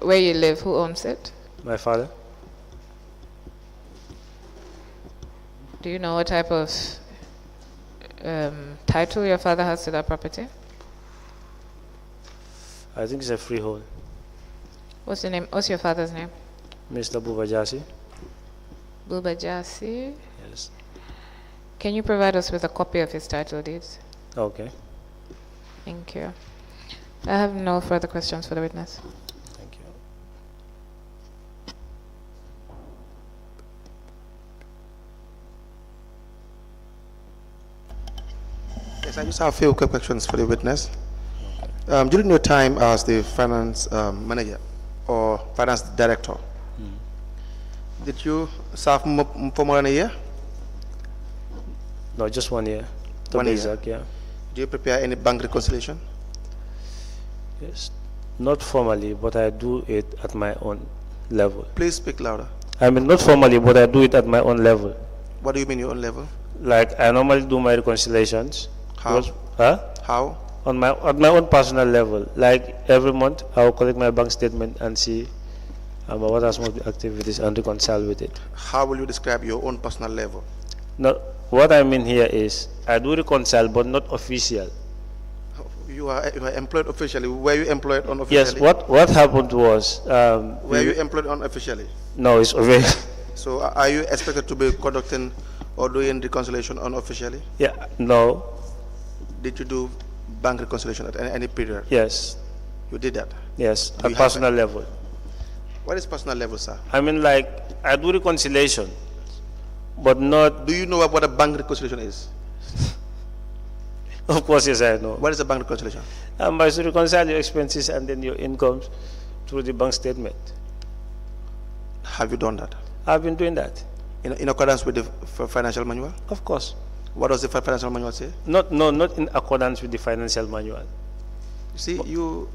Where you live, who owns it? My father? Do you know what type of title your father has to that property? I think it's a freehold. What's the name? What's your father's name? Mr. Buba Jassey? Buba Jassey. Yes. Can you provide us with a copy of his title deeds? Okay. Thank you. I have no further questions for the witness. Thank you. Yes, I just have a few quick questions for the witness. During your time as the finance manager or finance director, did you serve for more than a year? No, just 1 year. To 1 be year. exact, yeah. Do you prepare any bank reconciliation? Yes. Not formally, but I do it at my own level. Please speak louder. I mean, not formally, but I do it at my own level. What do you mean your own level? Like, I normally do my reconciliations. How? Huh? How? At my own personal level. Like, every month, I'll collect my bank statement and see what are some of the activities and reconcile with it. How will you describe your own personal level? No, what I mean here is, I do reconcile, but not official. You are employed officially. Were you employed unofficially? Yes, what happened was... Were you employed unofficially? No, it's official. So are you expected to be conducting or doing reconciliation unofficially? Yeah, no, Did you do bank reconciliation at any period? yes, You did that. yes, Do at you have personal level. What is personal level, sir? I mean, like, I do reconciliation, but not... Do you know what a bank reconciliation is? Of course, yes, I know. What is a bank reconciliation? But to reconcile your expenses and then your incomes through the bank statement. Have you done that? I've been doing that. In accordance with the financial manual? Of course. What does the financial manual say? Not in accordance with the financial manual. You see, you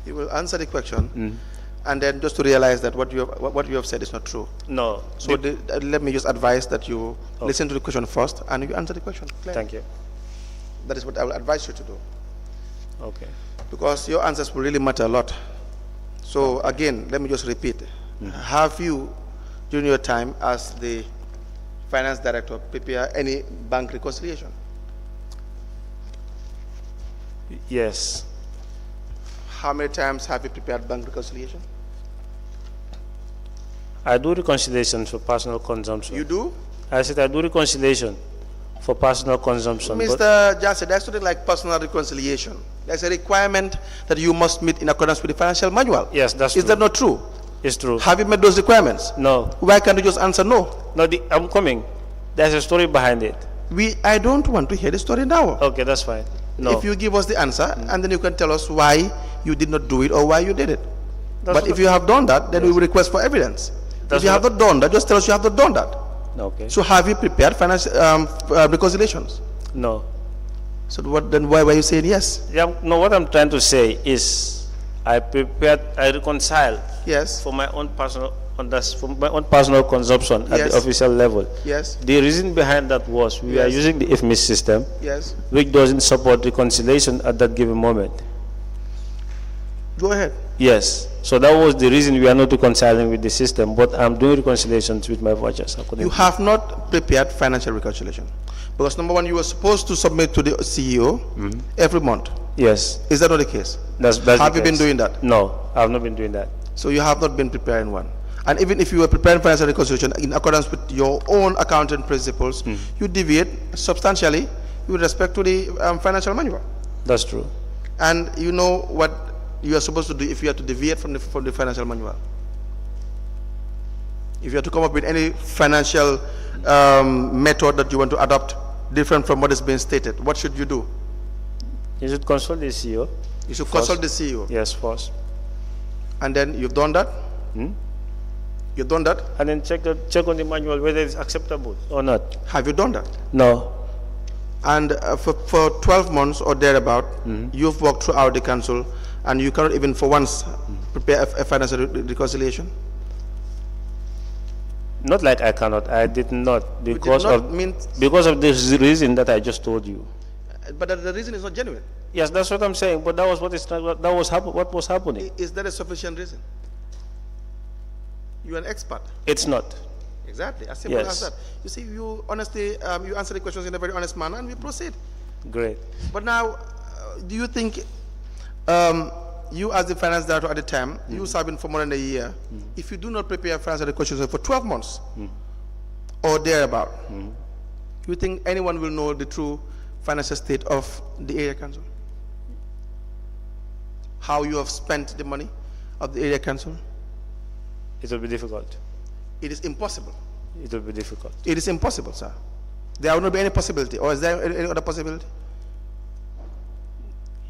will answer the question, and then just to realize that what you have said is not true. No. So let me just advise that you listen to the question first, and you answer the question. Clear? Thank you. That is what I will advise you to do, Okay. because your answers will really matter a lot. So again, let me just repeat. Have you, during your time as the finance director, prepare any bank reconciliation? Yes. How many times have you prepared bank reconciliation? I do reconciliation for personal consumption. You do? I said I do reconciliation for personal consumption. but- Mr. Jassey, there's something like personal reconciliation. There's a requirement that you must meet in accordance with the financial manual. Yes, that's Is true. that not true? It's true. Have you met those requirements? No. Why can't you just answer no? No, I'm coming. There's a story behind it. I don't want to hear the story now. Okay, that's fine. No. If you give us the answer, and then you can tell us why you did not do it or why you did it. That's But what- if you have done that, then we will request for evidence. That's If you have what- not done that, just tell us you have not done that. Okay. So have you prepared financial reconciliations? No. So then why were you saying yes? Yeah, no, what I'm trying to say is I reconciled Yes. for my own personal consumption at Yes. the official level. Yes. The reason behind that was we are Yes. using the IFMIS system, Yes. which doesn't support reconciliation at that given moment. Go ahead. Yes. So that was the reason we are not reconciling with the system, but I'm doing reconciliations with my vouchers. You have not prepared financial reconciliation. Because number one, you were supposed to submit to the CEO every month. Yes. Is that not the case? That's Have the you been case. doing that? No, I have not been doing that. So you have not been preparing one. And even if you were preparing financial reconciliation in accordance with your own accounting principles, you deviate substantially with respect to the financial manual. That's true. And you know what you are supposed to do if you have to deviate from the financial manual. If you have to come up with any financial method that you want to adopt different from what is being stated, what should you do? You should consult the CEO. You should First. consult the CEO. Yes, first. And then you've done that? You've done that? And then check on the manual whether it's acceptable or not. Have you done that? No. And for 12 months or thereabout, you've worked throughout the council and you cannot even for once prepare a financial reconciliation? Not like I cannot. I did not because not of mean- because of this reason that I just told you. But the reason is not genuine. Yes, that's what I'm saying. But that was what was happening. Is that a sufficient reason? You're an expert. It's not. Exactly, as simple Yes. as that. You see, you honestly, you answer the questions in a very honest manner and we proceed. Great. But now, do you think you as the finance director at the time, you serving for more than a year, if you do not prepare financial reconciliation for 12 months or thereabout, you think anyone will know the true financial state of the area council? How you have spent the money of the area council? It will be difficult. It is impossible. It will be difficult. It is impossible, sir. There will not be any possibility. Or is there any other possibility?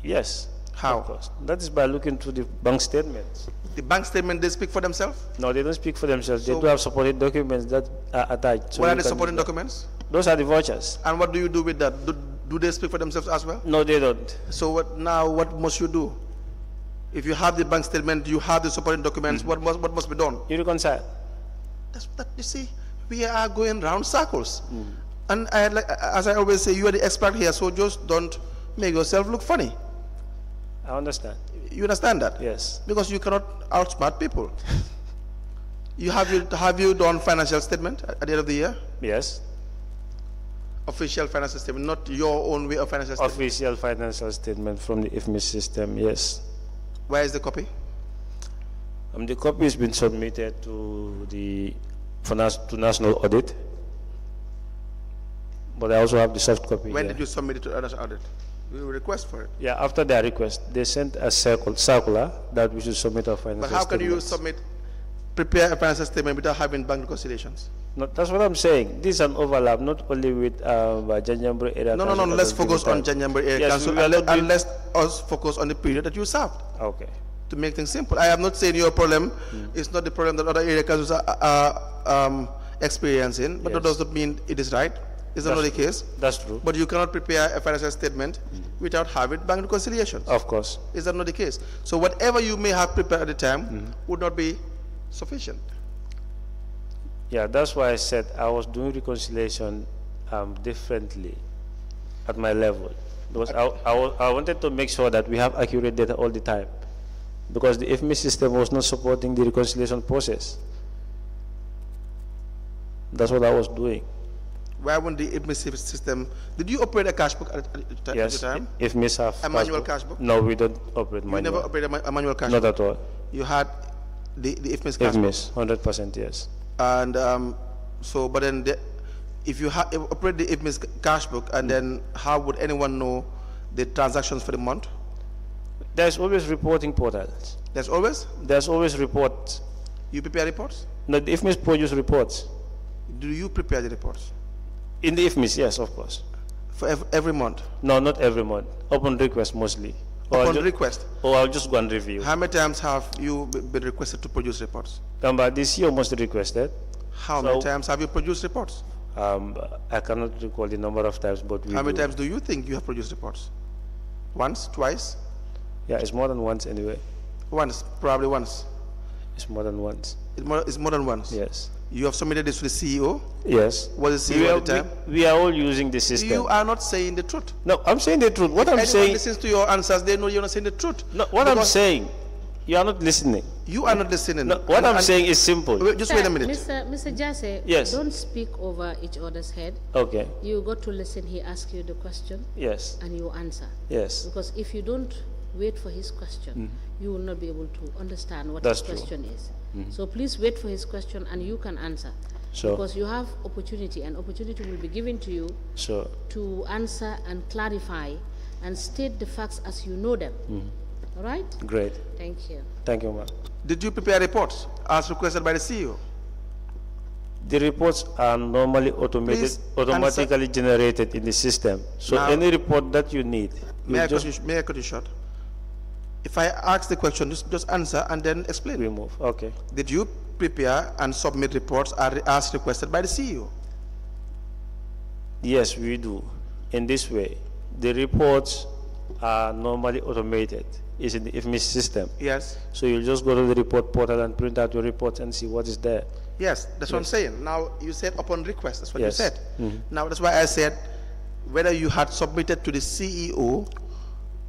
Yes. How? Of course. That is by looking through the bank statements. The bank statement, they speak for themselves? No, they don't speak for themselves. They So- do have supporting documents that are attached. So What you are the can supporting use that. documents? Those are the vouchers. And what do you do with that? Do they speak for themselves as well? No, they don't. So what must you do? If you have the bank statement, you have the supporting documents, what must be done? You reconcile. That's that. You see, we are going round circles. And as I always say, you are the expert here, so just don't make yourself look funny. I understand. You understand that? Yes. Because you cannot outsmart people. Have you done financial statement at the end of the year? Yes. Official financial statement, not your own way of financial statement. Official financial statement from the IFMIS system. Yes. Where is the copy? The copy has been submitted to to National Audit, but I also have the soft copy. When here. did you submit it to national audit? We will request for it. Yeah, after their request, they sent a circular that we should submit our financial But how can you statements. prepare a financial statement without having bank reconciliations? No, that's what I'm saying. This is an overlap, not only with Janjanbureh area. No, council, but let's also focus with on that. Janjanbureh Area Yes, Council we are not and doing- let us focus on the period that you served. Okay. To make things simple. I am not saying your problem is not the problem that other area councils are experiencing, but that Yes. does not mean it is right. Is that not the case? That's true. But you cannot prepare a financial statement without having bank reconciliations. Of course. Is that not the case? So whatever you may have prepared at the time would not be sufficient. Yeah, that's why I said I was doing reconciliation differently at my level. Because I wanted to make sure that we have accurate data all the time. Because the FMI system was not supporting the reconciliation process. That's what I was doing. Why wouldn't the admissive system, did you operate a cash book at the Yes, time? FMI have A manual cash book? No, we don't operate You manual. never operated a manual cash Not book? at all. You had the IFMIS cash book? FMI, 100% yes. And but then if you operate the IFMIS cash book, and then how would anyone know the transactions for the month? There's always reporting portals. There's always? There's always reports. You prepare reports? No, the IFMIS produce reports. Do you prepare the reports? In the IFMIS, yes, of course. For every month? No, not every month. Upon request mostly. Or Upon request? Or I'll just go and review. How many times have you been requested to produce reports? But this year must requested. How many times have you produced reports? I cannot recall the number of times, but we How many do. times do you think you have produced reports? Once, twice? Yeah, it's more than once anyway. Once, probably once. It's more than once. It's more than once. Yes. You have submitted this to the CEO? Yes. Was the We CEO are, at the time? we are all using the system. You are not saying the truth. No, I'm saying the truth. What I'm Anyone saying, listens to your answers, they know you're not saying the truth. no, what I'm Because saying, you are not listening. You are not listening. No, what I'm saying is simple. Wait, just wait a minute. Mr. Jassey, Yes. don't speak over each other's head. Okay. You got to listen. He asks you the question Yes. and you answer. Yes. Because if you don't wait for his question, you will not be able to understand what That's his true. question is. So please wait for his question and you can answer. Sure. Because you have opportunity and opportunity will be given to you Sure. to answer and clarify and state the facts as you know them. All right? Great. Thank you. Thank you, ma'am. Did you prepare reports as requested by the CEO? The reports are normally automated, Please automatically generated in the system. So Now- any report that you need, you May I just cut you short? If I ask the question, just answer and then explain. remove. Okay. Did you prepare and submit reports as requested by the CEO? Yes, we do. In this way, the reports are normally automated. It's in the IFMIS system. Yes. So you just go to the report portal and print out your reports and see what is there. Yes, that's what I'm saying. Now, you said upon request, that's what you Yes. said. Now, that's why I said whether you had submitted to the CEO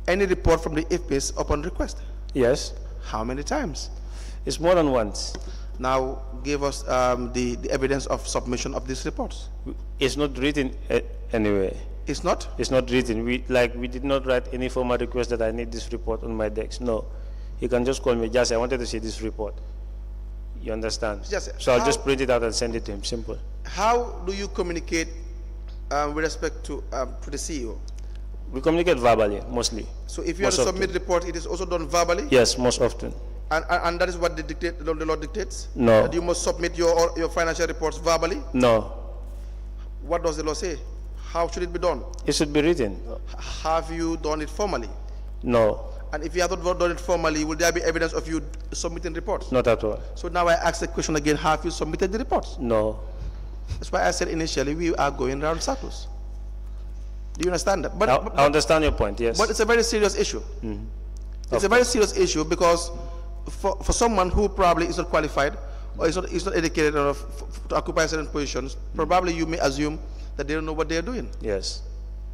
any report from the IFPIS upon request. Yes, How many times? it's more than once. Now, give us the evidence of submission of these reports. It's not written anyway. It's not? It's not written. We did not write any formal request that I need this report on my desk. No. He can just call me, Jassey, I wanted to see this report. You understand? Jassey, So I'll how- just print it out and send it to him. Simple. How do you communicate with respect to the CEO? We communicate verbally, mostly. So if you have Most to often. submit report, it is also done verbally? Yes, most often. And that is what the law dictates? No. That you must submit your financial reports verbally? No. What does the law say? How should it be done? It should be written. Have you done it formally? No, And if you have not done it formally, will there be evidence of you submitting reports? not at all. So now I ask the question again, have you submitted the reports? No. That's why I said initially we are going around circles. Do you understand that? I understand your point, yes. But it's a very serious issue. It's a very serious issue because for someone who probably is not qualified or is not educated enough to occupy certain positions, probably you may assume that they don't know what they are doing. Yes.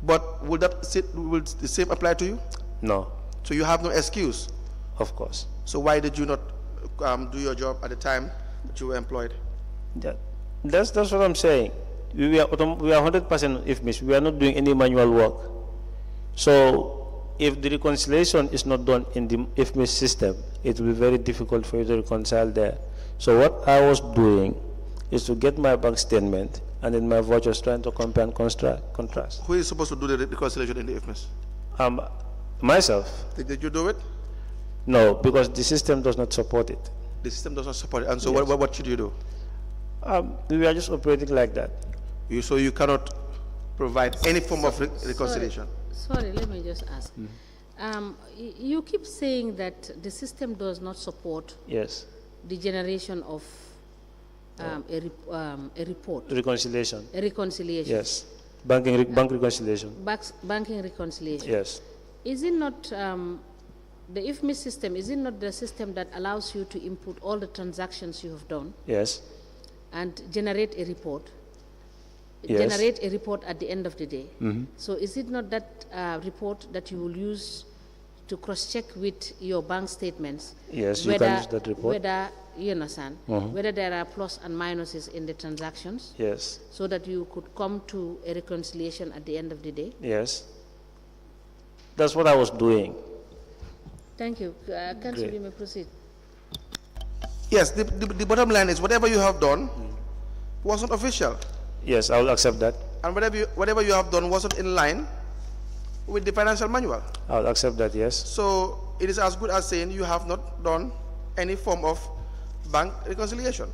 But will the same apply to you? No, So you have no excuse. of course. So why did you not do your job at the time that you were employed? That's what I'm saying. We are 100% IFMIS. We are not doing any manual work. So if the reconciliation is not done in the IFMIS system, it will be very difficult for you to reconcile there. So what I was doing is to get my bank statement and then my vouchers, trying to compare and contrast. Who is supposed to do the reconciliation in the IFMIS? Myself, Did you do it? no, because the system does not support it. The system does not support it. And so Yes. what should you do? We are just operating like that. So you cannot provide any form of reconciliation. Sorry, let me just ask. You keep saying that the system does not support Yes, the generation of a report, reconciliation. a reconciliation. Yes, bank reconciliation. Banking reconciliation. Yes, Is it not the IFMIS system? Is it not the system that allows you to input all the transactions you have done yes, and generate a report? Yes. Generate a report at the end of the day. So is it not that report that you will use to cross-check with your bank statements? Yes, you can use that report. Whether, you understand, whether there are plus and minuses in the transactions, yes, so that you could come to a reconciliation at the end of the day? yes. That's what I was doing. Thank you. Councillor, Great. you may proceed. Yes, the bottom line is whatever you have done wasn't official. Yes, I will accept that. And whatever you have done wasn't in line with the financial manual. I will accept that, yes. So it is as good as saying you have not done any form of bank reconciliation.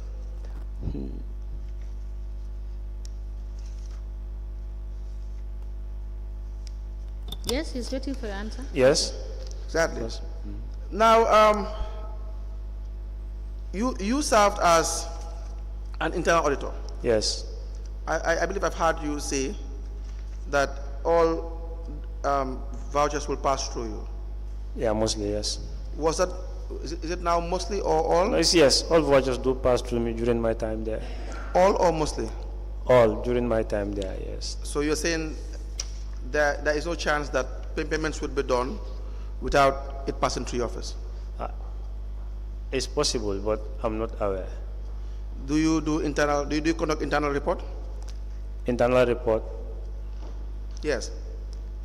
Yes, he's waiting for your answer. Yes, Exactly. yes. Now, you served as an internal auditor. Yes, I believe I've heard you say that all vouchers will pass through you. Yeah, mostly, yes. Was that, is it now mostly or all? No, yes, all vouchers do pass through me during my time there. All or mostly? All during my time there, yes. So you're saying there is no chance that payments would be done without it passing through your office? It's possible, but I'm not aware. Do you conduct internal report? Internal report? Yes.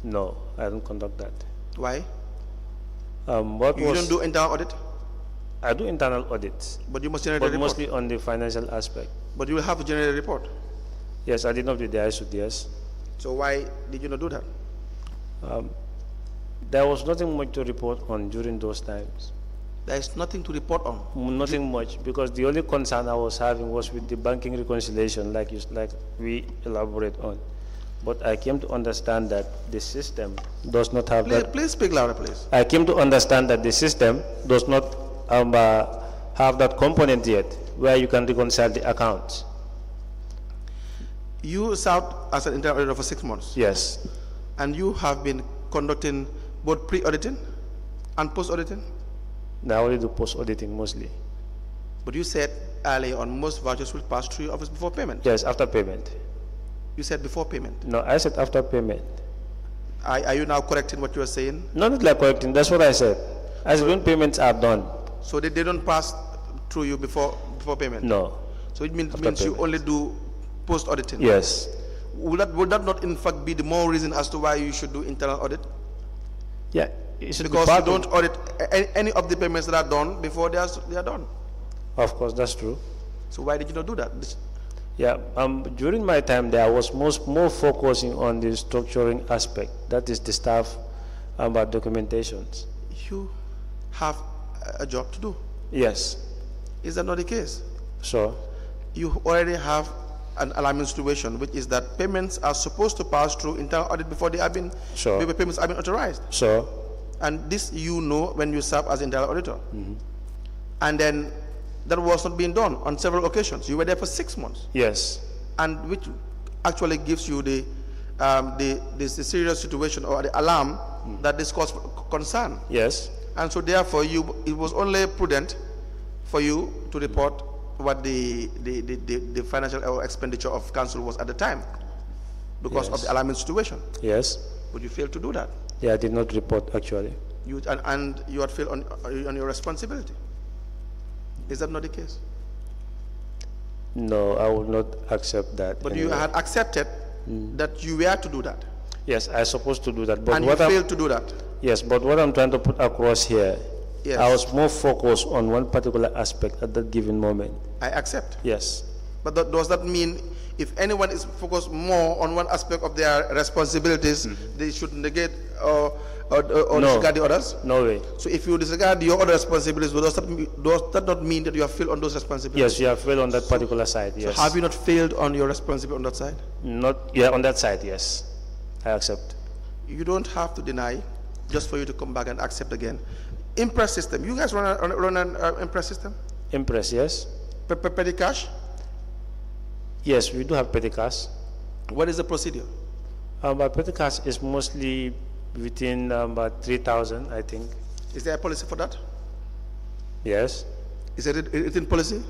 No, I don't conduct that. Why? You don't do internal audit? I do internal audits. But you must generate a But report. mostly on the financial aspect. But you will have to generate a report. Yes, I did not do the ISUD, yes. So why did you not do that? There was nothing much to report on during those times. There is nothing to report on. Nothing much, because the only concern I was having was with the banking reconciliation, like we elaborate on. But I came to understand that the system does not have that. Please speak louder, please. I came to understand that the system does not have that component yet, where you can reconcile the accounts. You served as an internal auditor for 6 months. Yes. And you have been conducting both pre-auditing and post-auditing? I only do post-auditing mostly. But you said earlier on most vouchers will pass through your office before payment. Yes, after payment. You said before payment. No, I said after payment. Are you now correcting what you are saying? No, not like correcting, that's what I said. As when payments are done. So they don't pass through you before payment? No. So it means you only do post-auditing? Yes. Would that not in fact be the more reason as to why you should do internal audit? Yeah. Because you don't audit any of the payments that are done before they are done. Of course, that's true. So why did you not do that? Yeah, during my time there, I was more focusing on the structuring aspect. That is the staff about documentations. You have a job to do. Yes. Is that not the case? So you already have an alarming situation, which is that payments are supposed to pass through internal audit before they have been, sure, before payments have been authorized. So, and this you know when you serve as internal auditor. And then that was not being done on several occasions. You were there for 6 months. Yes. And which actually gives you the serious situation or the alarm that this caused concern. Yes. And so therefore it was only prudent for you to report what the financial expenditure of council was at the time because of the alarming situation. Yes. But you failed to do that. Yeah, I did not report actually. And you had failed on your responsibility. Is that not the case? No, I would not accept that. But you had accepted that you were to do that. Yes, I was supposed to do that. But and you failed to do that. Yes, but what I'm trying to put across here, I was more focused on one particular aspect at that given moment. I accept. Yes. But does that mean if anyone is focused more on one aspect of their responsibilities, they should negate or disregard the others? No way. So if you disregard your other responsibilities, does that not mean that you have failed on those responsibilities? Yes, you have failed on that particular side, yes. So have you not failed on your responsibility on that side? On that side, yes. I accept. You don't have to deny just for you to come back and accept again. Impress system. You guys run an Impress system? Impress, yes. Petty cash? Yes, we do have petty cash. What is the procedure? But petty cash is mostly within about 3,000, I think. Is there a policy for that? Yes. Is it written policy?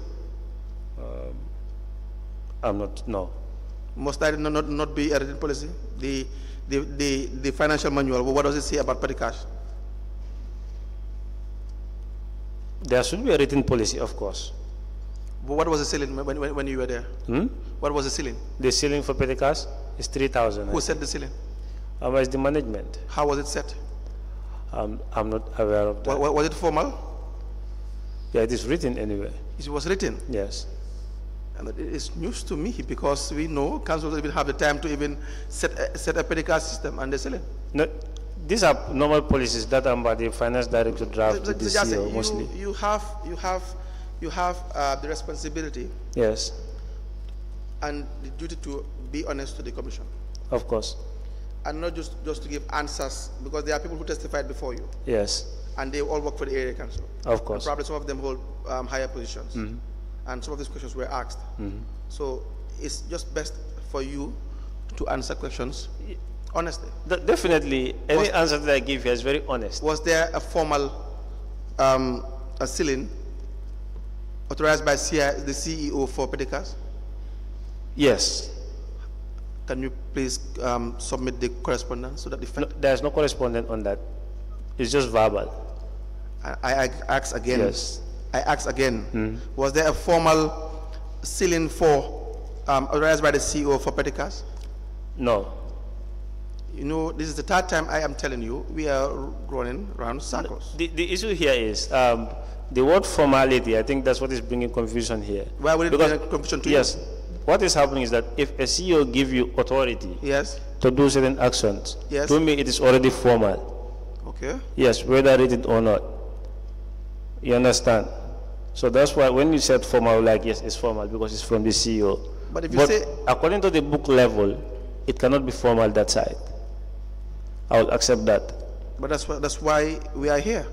No. Must that not be a written policy? The financial manual, what does it say about petty cash? There should be a written policy, of course. But what was the ceiling when you were there? What was the ceiling? The ceiling for petty cash is 3,000. Who set the ceiling? It's the management. How was it set? I'm not aware of that. Was it formal? Yeah, it is written anyway. It was written? Yes. And it is news to me because we know councils even have the time to even set a petty cash system and the ceiling. No, these are normal policies that the finance director draft to the CEO mostly. You have the responsibility. Yes. And the duty to be honest to the commission. Of course. And not just to give answers, because there are people who testified before you. Yes. And they all work for the area council. Of course. And probably some of them hold higher positions. And some of these questions were asked. So it's just best for you to answer questions honestly. Definitely, any answer that I give here is very honest. Was there a formal a ceiling authorized by the CEO for petty cash? Yes. Can you please submit the correspondence so that the No, there's no correspondence on that. It's just verbal. I ask again. Yes. I ask again. Was there a formal ceiling for authorized by the CEO for petty cash? No. You know, this is the third time I am telling you we are running around circles. The issue here is the word formality. I think that's what is bringing confusion here. Why would it Because- bring confusion to Yes. What is happening is that if a CEO gives you authority you? Yes. to do certain actions, Yes. to me it is already formal. Okay. Yes, whether rated or not. You understand? So that's why when you said formal, like, yes, it's formal because it's from the CEO. But if you say, according to the book level, it cannot be formal that side. I will accept that. but that's why we are here,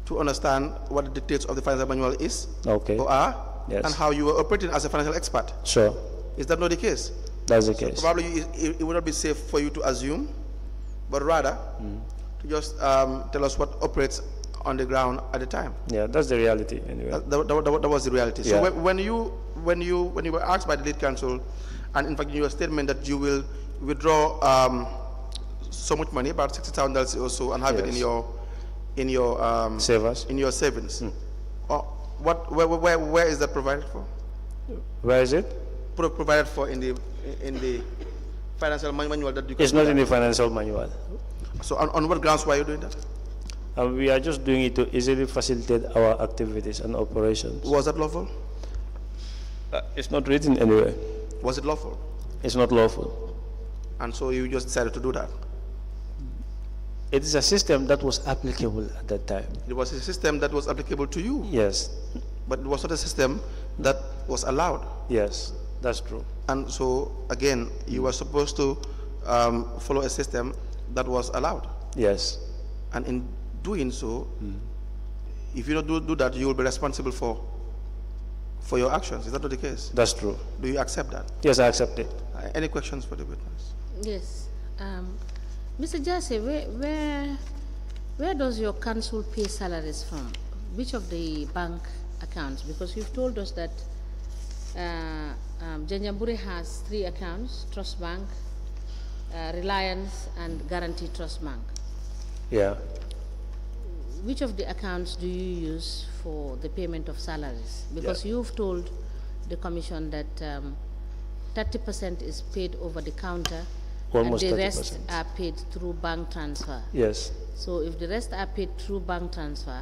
to understand what the dictates of the financial manual is Okay. or are, Yes. and how you are operating as a financial expert. Sure. Is that not the case? That's the case. Probably it would not be safe for you to assume, but rather to just tell us what operates on the ground at the time. Yeah, that's the reality anyway. That was the reality. Yeah. So when you were asked by the lead counsel, and in fact in your statement that you will withdraw so much money, about $60,000 or so, and have it in your Savers. in your savings. Where is that provided for? Where is it? Provided for in the financial manual that you can It's not in the financial manual. So on what grounds were you doing that? And we are just doing it to easily facilitate our activities and operations. Was that lawful? It's not written anywhere. Was it lawful? It's not lawful. And so you just decided to do that? It is a system that was applicable at that time. It was a system that was applicable to you, Yes. but it was not a system that was allowed. Yes, that's true. And so, again, you were supposed to follow a system that was allowed. Yes. And in doing so, if you don't do that, you will be responsible for your actions. Is that not the case? That's true. Do you accept that? Yes, I accept it. Any questions for the witness? Yes. Mr. Jassey, where does your council pay salaries from? Which of the bank accounts? Because you've told us that Janjanbureh has 3 accounts: Trust Bank, Reliance, and Guarantee Trust Bank. Yeah. Which of the accounts do you use for the payment of salaries? Because you've told the commission that 30% is paid over the counter, Almost and the 30%. rest are paid through bank transfer. Yes. So if the rest are paid through bank transfer,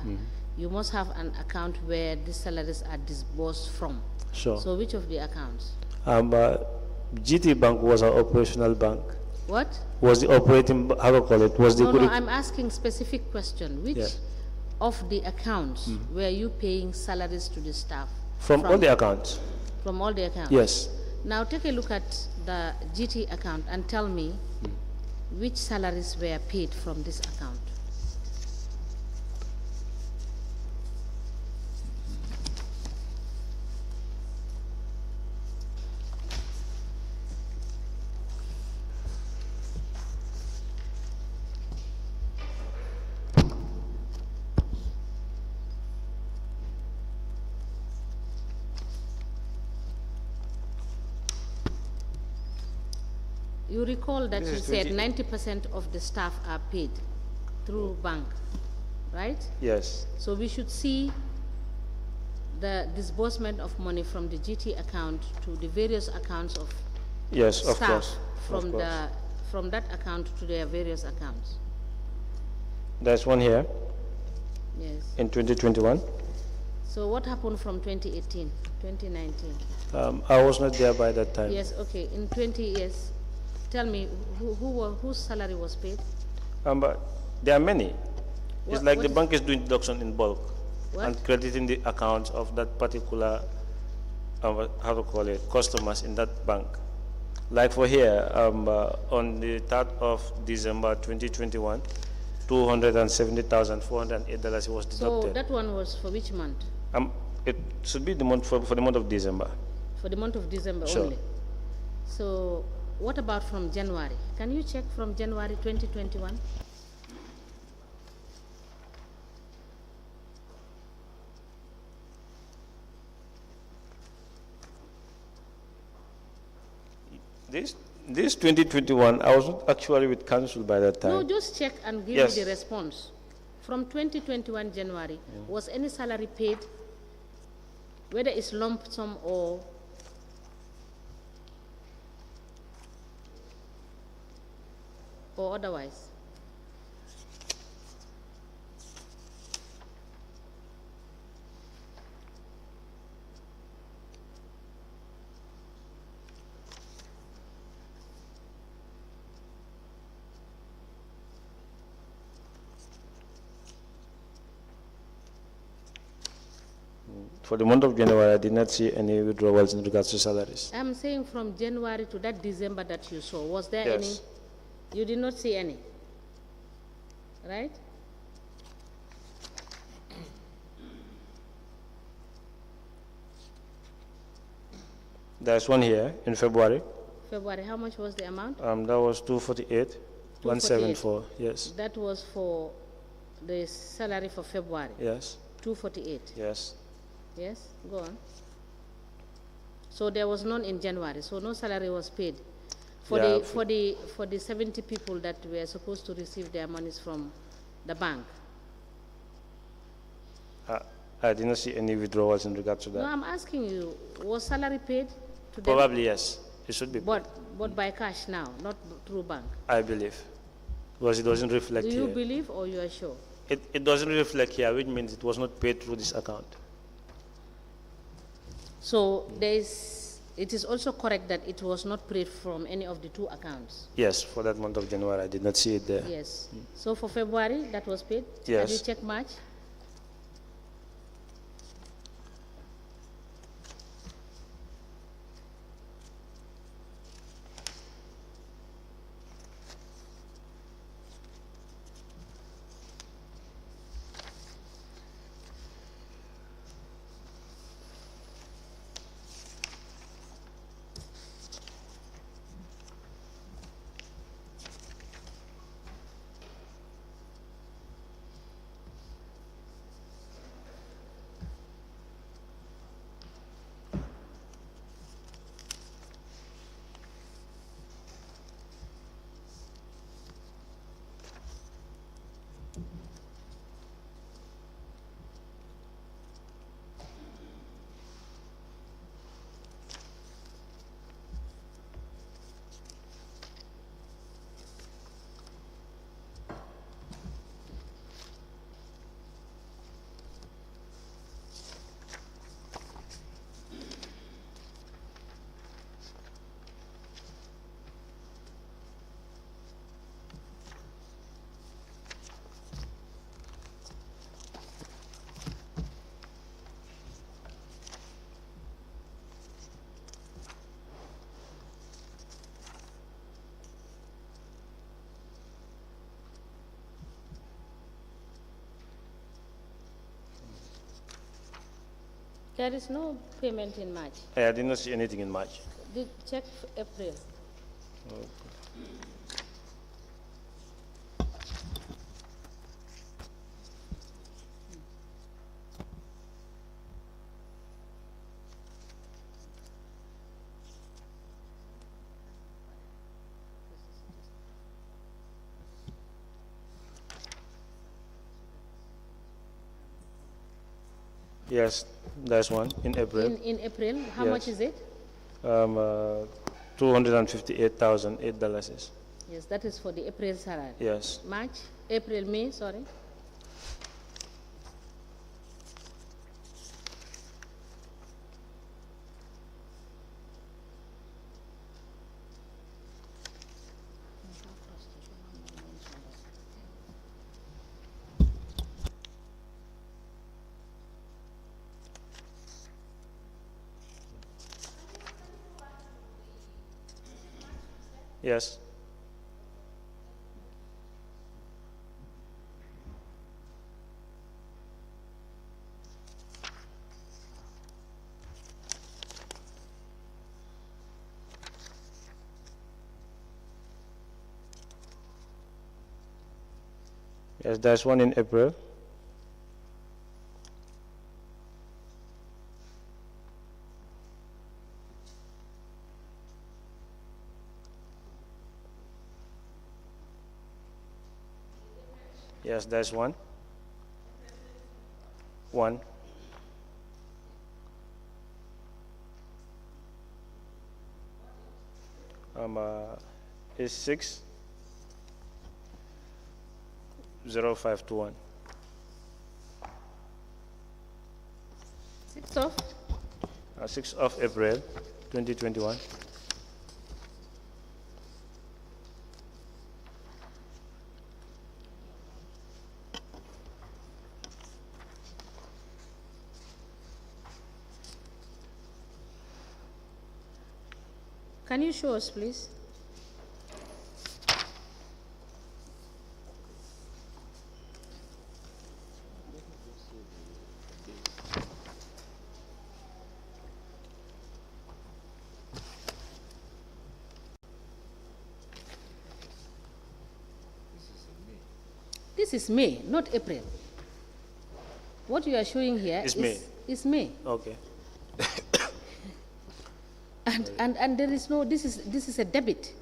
you must have an account where the salaries are disbursed from. Sure. So which of the accounts? GT Bank was our operational bank. What? Was the operating, how do I call it? Was the No, I'm asking specific question. Which Yeah. of the accounts were you paying salaries to the staff? from all the accounts? From all the accounts? Yes. Now take a look at the GT account and tell me which salaries were paid from this account. You recall that you said 90% of the staff are paid through bank, right? Yes. So we should see the disbursement of money from the GT account to the various accounts of Yes, of staff course. from from that account to their various accounts. There's one here Yes. in 2021. So what happened from 2018, 2019? I was not there by that time. Yes, okay. In 20 years, tell me whose salary was paid? But there are many. It's What- like what the is- bank is doing deduction in bulk What? and crediting the accounts of that particular, how to call it, customers in that bank. Like for here, on the 3rd of December 2021, $270,408 was So deducted. that one was for which month? It should be the month for the month of December. For the month of December Sure. only. So what about from January? Can you check from January 2021? This 2021, I was not actually with council by that time. No, just check and give Yes. me the response. From 2021 January, was any salary paid, whether it's lump sum or otherwise? For the month of January, I did not see any withdrawals in regards to salaries. I'm saying from January to that December that you saw, was there any? Yes. You did not see any, right? There's one here in February. February, how much was the amount? That was 248, 174. Yes. That was for the salary for February, Yes. 248. Yes. Yes, go on. So there was none in January, so no salary was paid for Yeah, for the 70 people that were supposed to receive their monies from the bank. I did not see any withdrawals in regards to No, that. I'm asking you, was salary paid to them? Probably yes. It should be. But by cash now, not through bank. I believe. Because it doesn't reflect Do you here. believe or you are sure? It doesn't reflect here, which means it was not paid through this account. So it is also correct that it was not paid from any of the two accounts. Yes, for that month of January, I did not see it there. Yes. So for February, that was paid? Yes. Have you checked March? There is no payment in March. I did not see anything in March. Check April. Yes, there's one in April. In April, how Yes. much is it? $258,008 is. Yes, that is for the April salary. Yes. March, April, May, sorry. Yes. Yes, there's one in April. Yes, there's one. One. Is 60521. 6th of 6th of April, 2021. Can you show us, please? This is May, not April. What you are showing here It's May. is May. Okay. And there is no, this is a debit,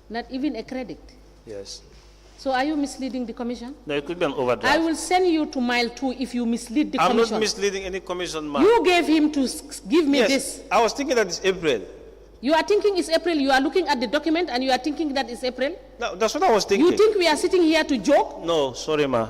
not even a credit. Yes. So are you misleading the commission? No, it could be an overdraft. I will send you to mile 2 if you mislead the I'm commission. not misleading any commission, ma'am. You gave him to give me Yes, this. I was thinking that it's April. You are thinking it's April. You are looking at the document and you are thinking that it's April. No, that's what I was thinking. You think we are sitting here to joke? No, sorry, ma.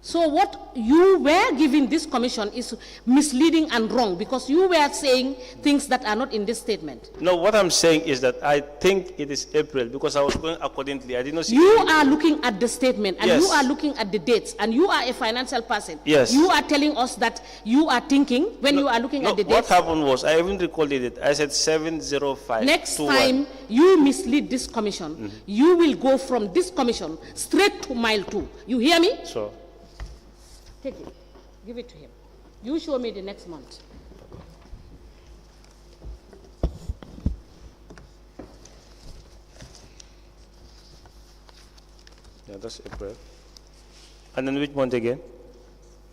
So what you were giving this commission is misleading and wrong because you were saying things that are not in this statement. No, what I'm saying is that I think it is April because I was going accordingly. I did not see. You are looking at the statement and Yes. you are looking at the dates and you are a financial person. Yes. You are telling us that you are thinking when you are looking No, at the what dates. happened was, I even recalled it. I said 705. Next time you mislead this commission, you will go from this commission straight to mile 2. You hear me? So, Take it. Give it to him. You show me the next month. yeah, that's April. And then which month again?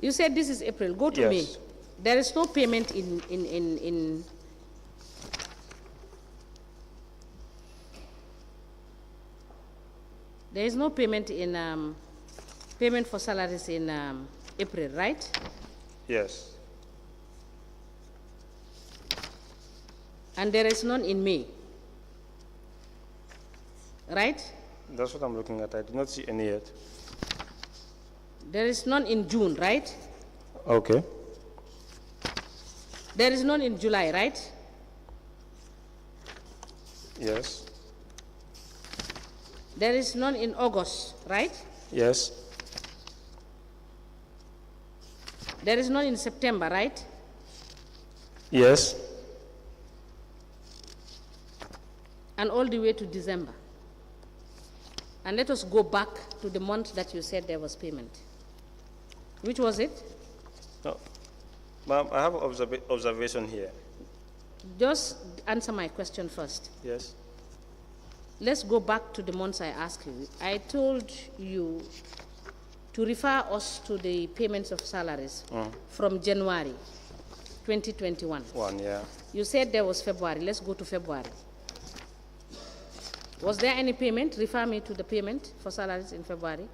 You said this is April. Go to Yes. May. There is no payment in there is no payment in payment for salaries in April, right? Yes. And there is none in May, right? That's what I'm looking at. I did not see any yet. There is none in June, right? Okay. There is none in July, right? Yes. There is none in August, right? Yes. There is none in September, right? Yes. And all the way to December. And let us go back to the month that you said there was payment. Which was it? No. Ma'am, I have an observation here. Just answer my question first. Yes. Let's go back to the months I asked you. I told you to refer us to the payments of salaries from January 2021. One, yeah. You said there was February. Let's go to February. Was there any payment? Refer me to the payment for salaries in February.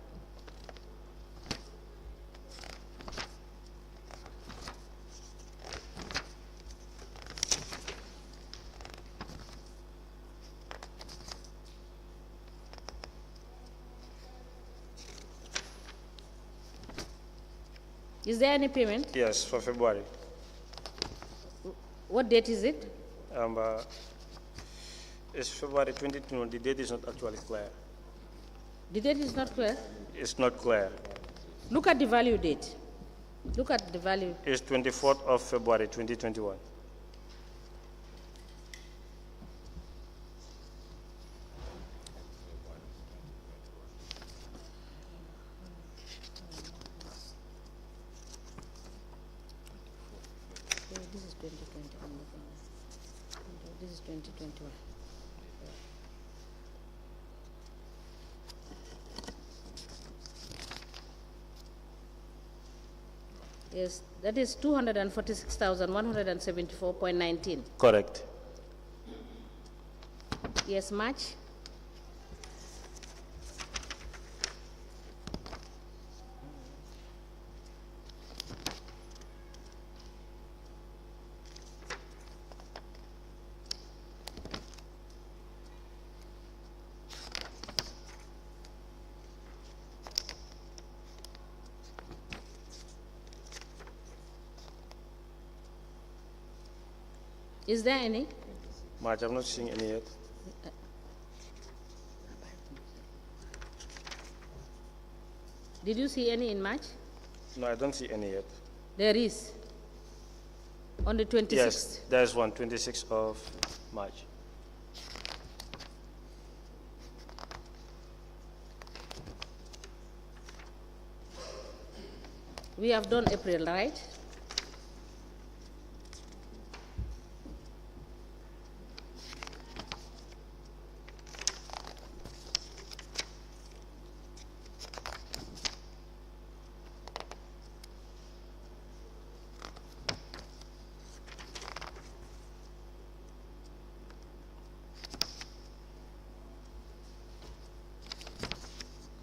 Is there any payment? Yes, for February. What date is it? It's February 22. The date is not actually clear. The date is not clear. It's not clear. Look at the value date. Look at the value. It's 24th of February 2021. Okay, this is 2021. This is 2021. Yes, that is 246,174.19. Correct. Yes, March. Is there any? March, I'm not seeing any yet. Did you see any in March? No, I don't see any yet. There is. On the 26th. Yes, there's one, 26th of March. We have done April, right?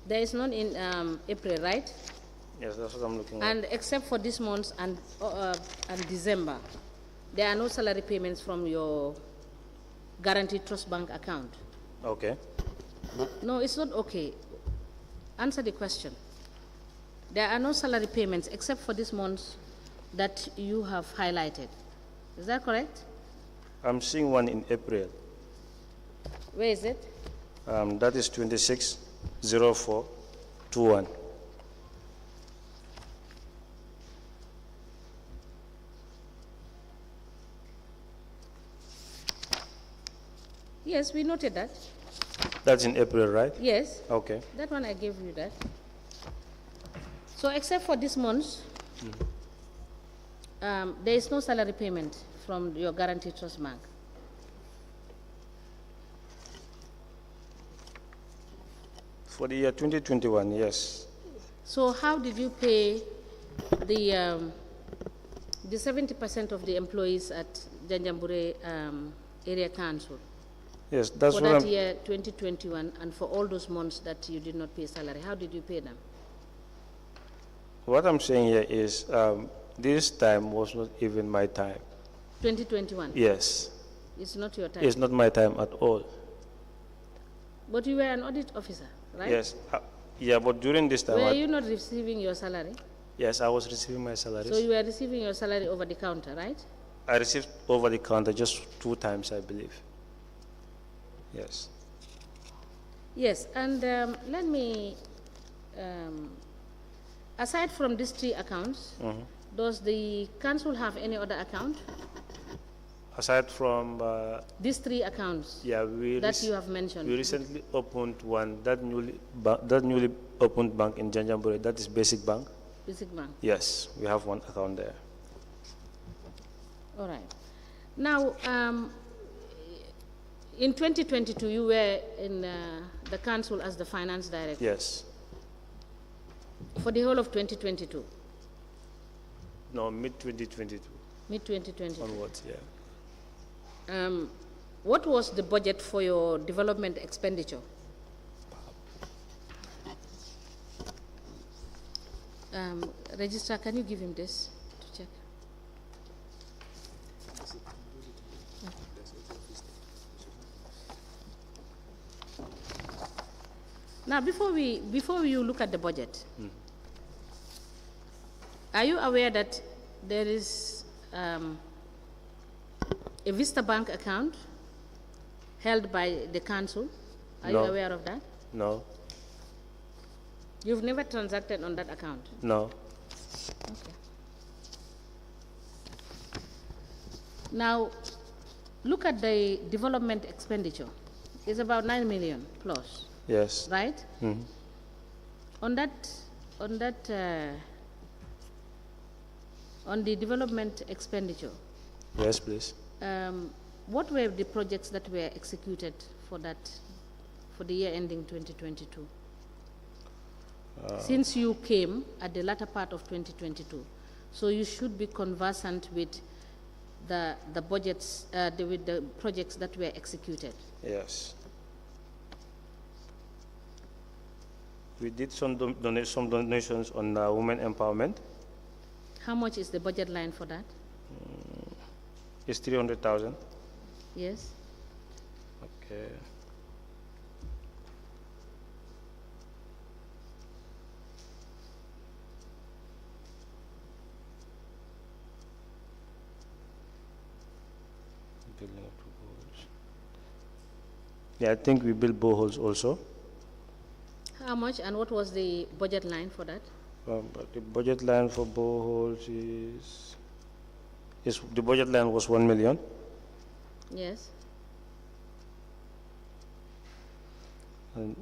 There is none in April, right? Yes, that's what I'm looking at. And except for this month and December, there are no salary payments from your guaranteed trust bank account. Okay. No, it's not okay. Answer the question. There are no salary payments except for this month that you have highlighted. Is that correct? I'm seeing one in April. Where is it? That is 26/04/21. Yes, we noted that. That's in April, right? Yes, Okay. that one I gave you that. So except for this month, there is no salary payment from your guaranteed trust bank. For the year 2021, yes. So how did you pay the 70% of the employees at Janjanbureh area council Yes, that's for what that I'm, year 2021 and for all those months that you did not pay salary? How did you pay them? what I'm saying here is this time was not even my time. 2021? Yes. It's not your time. It's not my time at all. But you were an audit officer, right? Yes. Yeah, but during this time, Were you not receiving your salary? yes, I was receiving my salaries. So you were receiving your salary over the counter, right? I received over the counter just 2 times, I believe. Yes. Yes, and let me, aside from these 3 accounts, does the council have any other account? Aside from, These 3 accounts yeah, that you have mentioned. we recently opened one, that newly opened bank in Janjanbureh, that is Basic Bank. Basic Bank. Yes, we have one account there. All right. Now, in 2022, you were in the council as the finance director. Yes. For the whole of 2022, No, mid-2022 mid-2022. onwards, yeah. What was the budget for your development expenditure? Registrar, can you give him this to check? Now, before you look at the budget, are you aware that there is a Vista Bank account held by the council? Are No. you aware of that? No, You've never transacted on that account? no. Okay. Now, look at the development expenditure. It's about 9 million plus, Yes. right? On the development expenditure, Yes, please. what were the projects that were executed for the year ending 2022? Since you came at the latter part of 2022, So you should be conversant with the budgets, with the projects that were executed. Yes. We did some donations on women empowerment. How much is the budget line for that? It's 300,000. Yes. Okay. Building of boreholes. Yeah, I think we built boreholes also. How much and what was the budget line for that? But the budget line for boreholes is the budget line was 1 million. Yes. And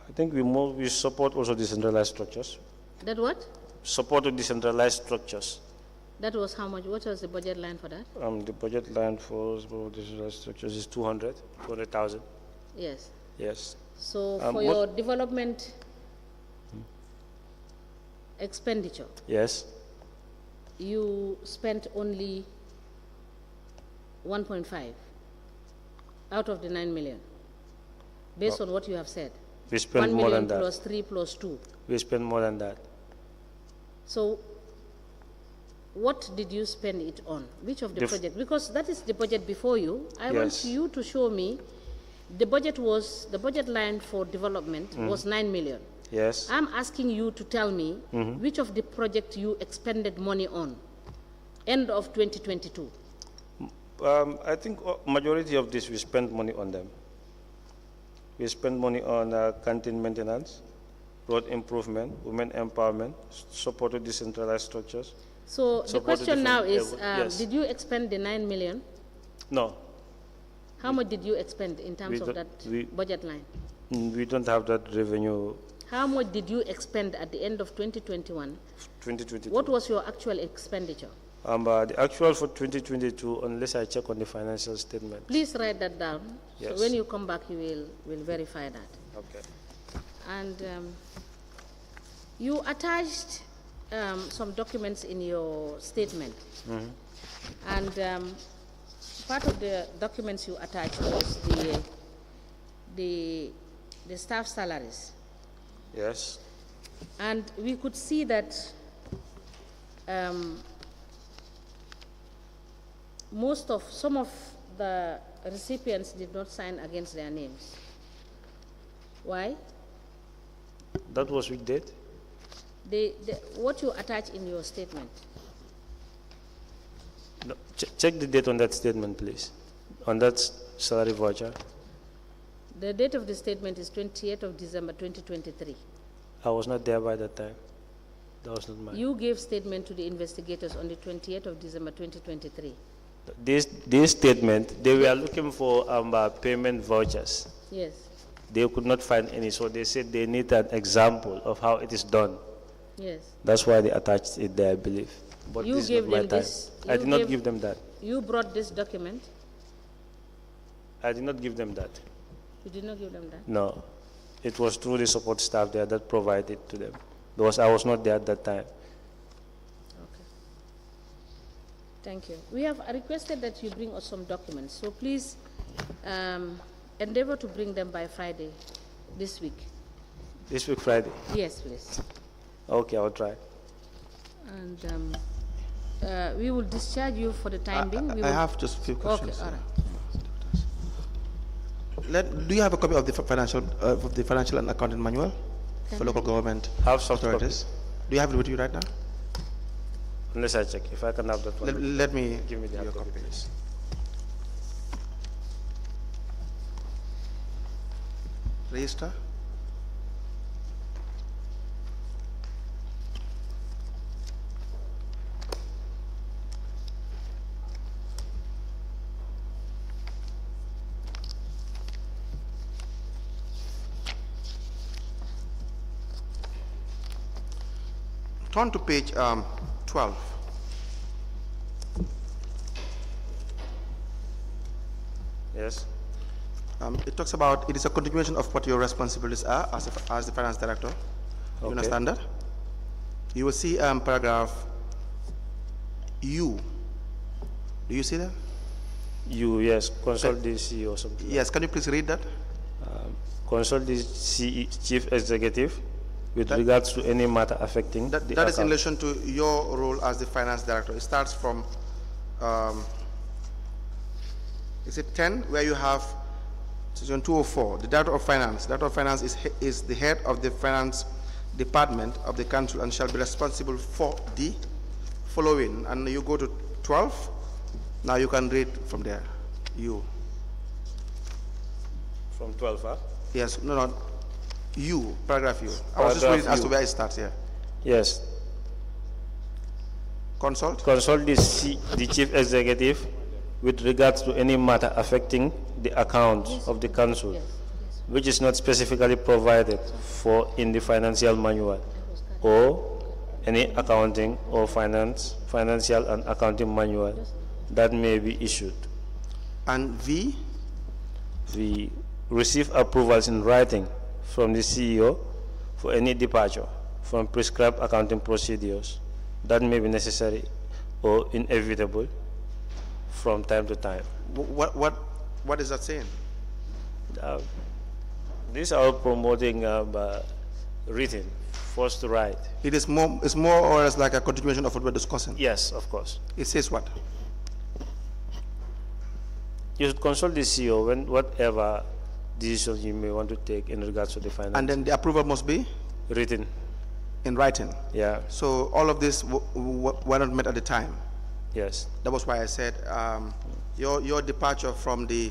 I think we support also decentralized structures. That what? Support the decentralized structures. That was how much? What was the budget line for that? The budget line for decentralized structures is 200,000. Yes. Yes. So for your development expenditure, Yes. you spent only 1.5 out of the 9 million, based on what you have said. We spent 1 more million than that. plus 3 plus 2. We spent more than that. So what did you spend it on? Which of the projects? Because that is the budget before you. I want Yes. you to show me the budget line for development was 9 million. Yes. I'm asking you to tell me which of the projects you expended money on, end of 2022. I think majority of this we spent money on them. We spent money on canteen maintenance, road improvement, women empowerment, support to decentralized structures. So the Support question now is, yes. did you expend the 9 million? No, How much did you expend in terms of don't- that budget line? we don't have that revenue. How much did you expend at the end of 2021? 2022. What was your actual expenditure? The actual for 2022, unless I check on the financial statement. Please write that down. Yes. So when you come back, you will verify that. Okay. And you attached some documents in your statement. And part of the documents you attached was the staff salaries. Yes. And we could see that some of the recipients did not sign against their names. Why? That was which date? What you attach in your statement. No, check the date on that statement, please. On that salary voucher. The date of the statement is 28th of December 2023. I was not there by that time. That was not mine. You gave statement to the investigators on the 28th of December 2023. This statement, they were looking for payment vouchers. Yes. They could not find any, so they said they need an example of how it is done. Yes. That's why they attached it there, I believe. But You this is gave not my them time. this- I you did not gave- give them that. You brought this document. I did not give them that. You did not give them that. No. It was through the support staff there that provided to them. Because I was not there at that time. Okay. Thank you. We have requested that you bring us some documents. So please endeavor to bring them by Friday this week. This week, Friday. Yes, please. Okay, I'll try. And we will discharge you for the time being. We I will- have just a few questions. Okay, all right. Do you have a copy of the financial and accounting manual for local government Have soft copy. authorities? Do you have it with you right now? Unless I check. If I can have that one. Let me Give me the your hard copy, please. Register. Turn to page 12. Yes. It talks about it is a continuation of what your responsibilities are as the finance director. You Okay. understand that? You will see paragraph you. Do you see that? You, yes, consult the CEO or something. Yes, can you please read that? Consult the chief executive with regards to any matter affecting the That is in account. relation to your role as the finance director. It starts from, is it 10, where you have section 204, the director of finance. Director of finance is the head of the finance department of the council and shall be responsible for the following. And you go to 12. Now you can read from there. You. From 12, huh? Yes, no, you, paragraph you. I was just Paragraph reading as to you. where it starts here. Yes. Consult. Consult the chief executive with regards to any matter affecting the accounts of the council, which is not specifically provided for in the financial manual, or any accounting or financial and accounting manual that may be issued. And V. We receive approvals in writing from the CEO for any departure from prescribed accounting procedures that may be necessary or inevitable from time to time. What is that saying? These are promoting written, forced to write. It's more or less like a continuation of what we're discussing. Yes, of course. It says what? You should consult the CEO when whatever decisions you may want to take in regards to the finance. And then the approval must be written. in writing. Yeah. So all of this were not met at the time. Yes. That was why I said your departure from the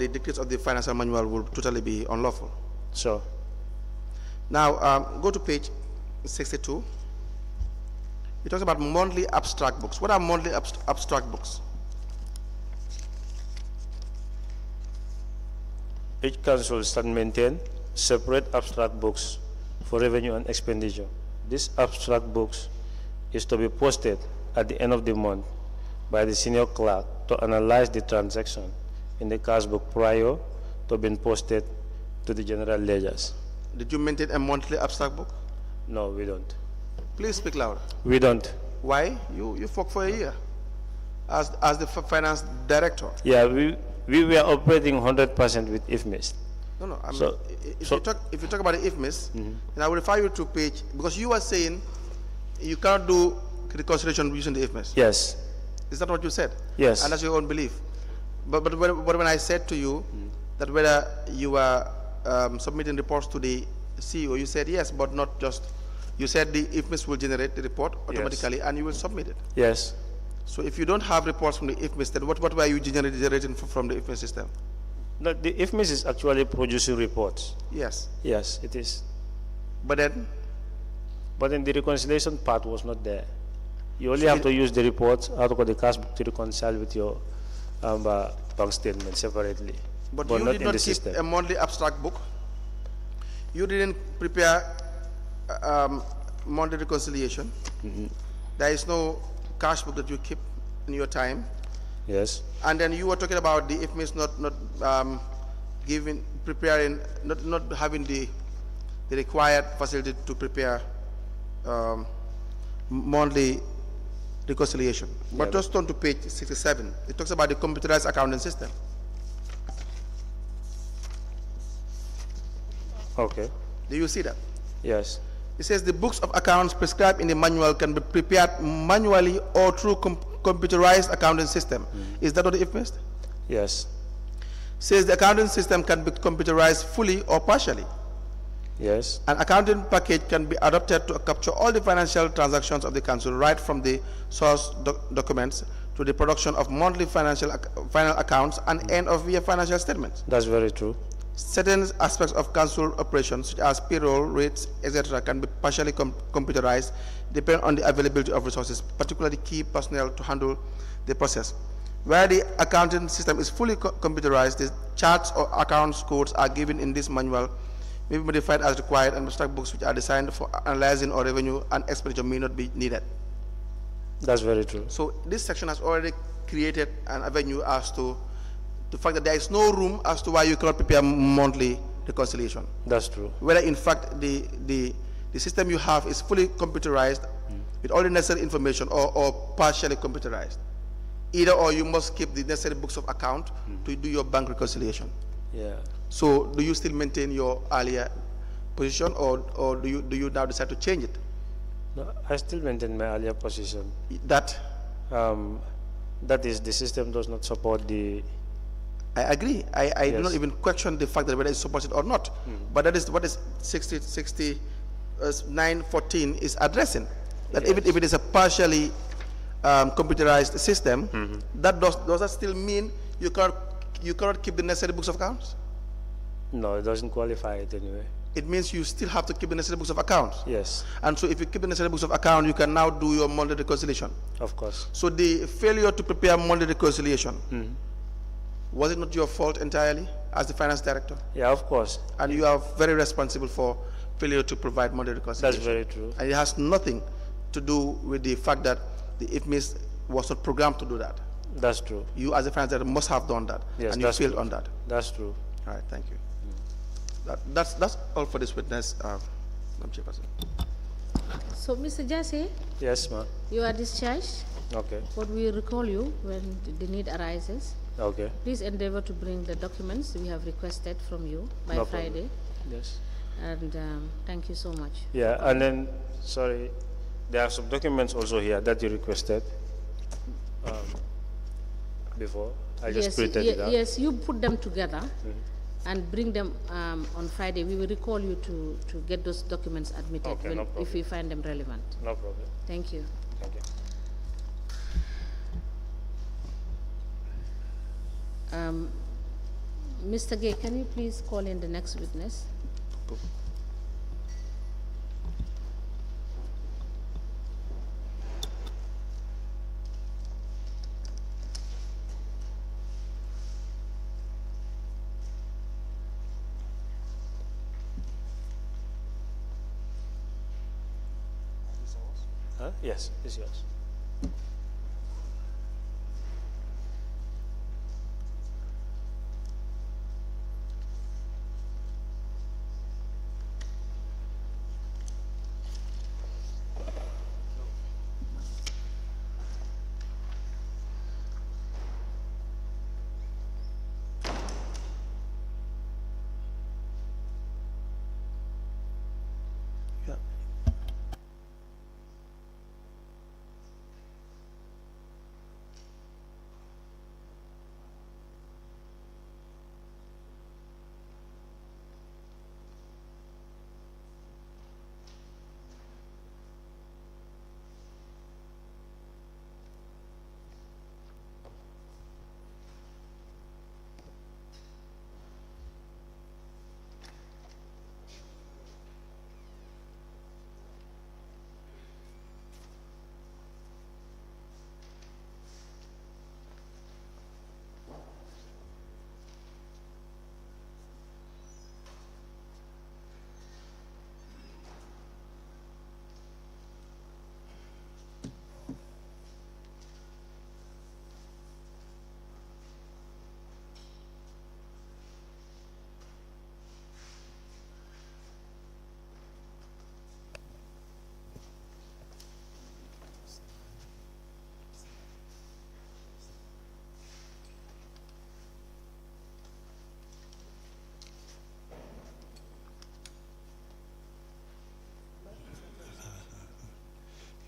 dictates of the financial manual will totally be unlawful. So. Now go to page 62. It talks about monthly abstract books. What are monthly abstract books? Each council shall maintain separate abstract books for revenue and expenditure. These abstract books is to be posted at the end of the month by the senior clerk to analyze the transaction in the cash book prior to being posted to the general ledgers. Did you maintain a monthly abstract book? No, we don't. Please speak louder. We don't. Why? You worked for a year as the finance director. Yeah, we were operating 100% with IFMIS. No. I mean, So- if so- you talk about the IFMIS, then I will refer you to page, because you were saying you cannot do reconciliation using the IFMIS. Yes. Is that what you said? Yes. And that's your own belief. But when I said to you that whether you were submitting reports to the CEO, you said yes, but not just. You said the IFMIS will generate the report automatically and you will submit it. Yes. So if you don't have reports from the IFMIS, then what were you generating from the IFMIS system? No, the IFMIS is actually producing reports. Yes. Yes, it is. But then, But then the reconciliation part was not there. You only have to use the reports out of the cash book to reconcile with your bank statement separately. but you not did in not the keep system. a monthly abstract book. You didn't prepare monthly reconciliation. There is no cash book that you keep in your time. Yes. And then you were talking about the IFMIS not having the required facility to prepare monthly reconciliation. But Yeah, just turn to page 67. It talks about the computerized accounting system. Okay. Do you see that? Yes. It says the books of accounts prescribed in the manual can be prepared manually or through computerized accounting system. Is that what the IFMIS? Yes. Says the accounting system can be computerized fully or partially. Yes. An accounting package can be adopted to capture all the financial transactions of the council, right from the source documents to the production of monthly final accounts and end of year financial statements. That's very true. Certain aspects of council operations, such as payroll, rates, etc., can be partially computerized, depending on the availability of resources, particularly key personnel to handle the process. Where the accounting system is fully computerized, the charts or accounts codes are given in this manual, may be modified as required, and abstract books which are designed for analyzing or revenue and expenditure may not be needed. That's very true. So this section has already created an avenue as to the fact that there is no room as to why you cannot prepare monthly reconciliation. That's true. Whether in fact the system you have is fully computerized with all the necessary information or partially computerized. Either or you must keep the necessary books of account to do your bank reconciliation. Yeah. So do you still maintain your earlier position, or do you now decide to change it? No, I still maintain my earlier position. That That is, the system does not support the. I agree. I do Yes. not even question the fact that whether it's supported or not. But that is what is 914 is addressing. That even if it is a partially computerized system, that does that still mean you cannot keep the necessary books of accounts? No, it doesn't qualify it anyway. It means you still have to keep the necessary books of accounts. Yes, And so if you keep the necessary books of account, you can now do your monthly reconciliation. of course. So the failure to prepare monthly reconciliation, was it not your fault entirely as the finance director? Yeah, of course. And you are very responsible for failure to provide monthly reconciliation. That's very true. And it has nothing to do with the fact that the IFMIS was not programmed to do that. That's true. You as a finance director must have done that, Yes, and you that's failed true. on that. That's true. All right, thank you. That's all for this witness, Madam Chairperson. So, Mr. Jassey, Yes, ma'am. you are discharged, Okay. but we recall you when the need arises. Okay. Please endeavor to bring the documents we have requested from you by No problem. Friday. Yes. And thank you so much. Yeah, and then, sorry, there are some documents also here that you requested before. I just printed it out. Yes, you put them together and bring them on Friday. We will recall you to get those documents admitted Okay, no if we find them relevant. No problem. Thank you. Thank you. Mr. Gay, can you please call in the next witness? Huh? Yes, it's yours. Yeah.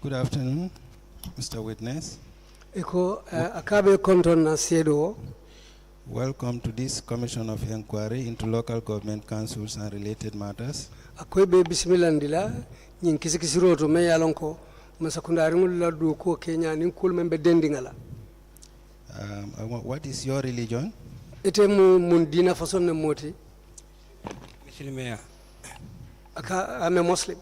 Good afternoon, Mr. Witness. Eko akabe konton na sedo. Welcome to this Commission of Inquiry into Local Government Councils and Related Matters. Akoy be bismillah nyin kisikisiroto me yalonko masakundari ngul du ko Kenya nin kul membe dendingala. What is your religion? Ete mun dina fason ne moti. Muslim. Aka I'm a Muslim.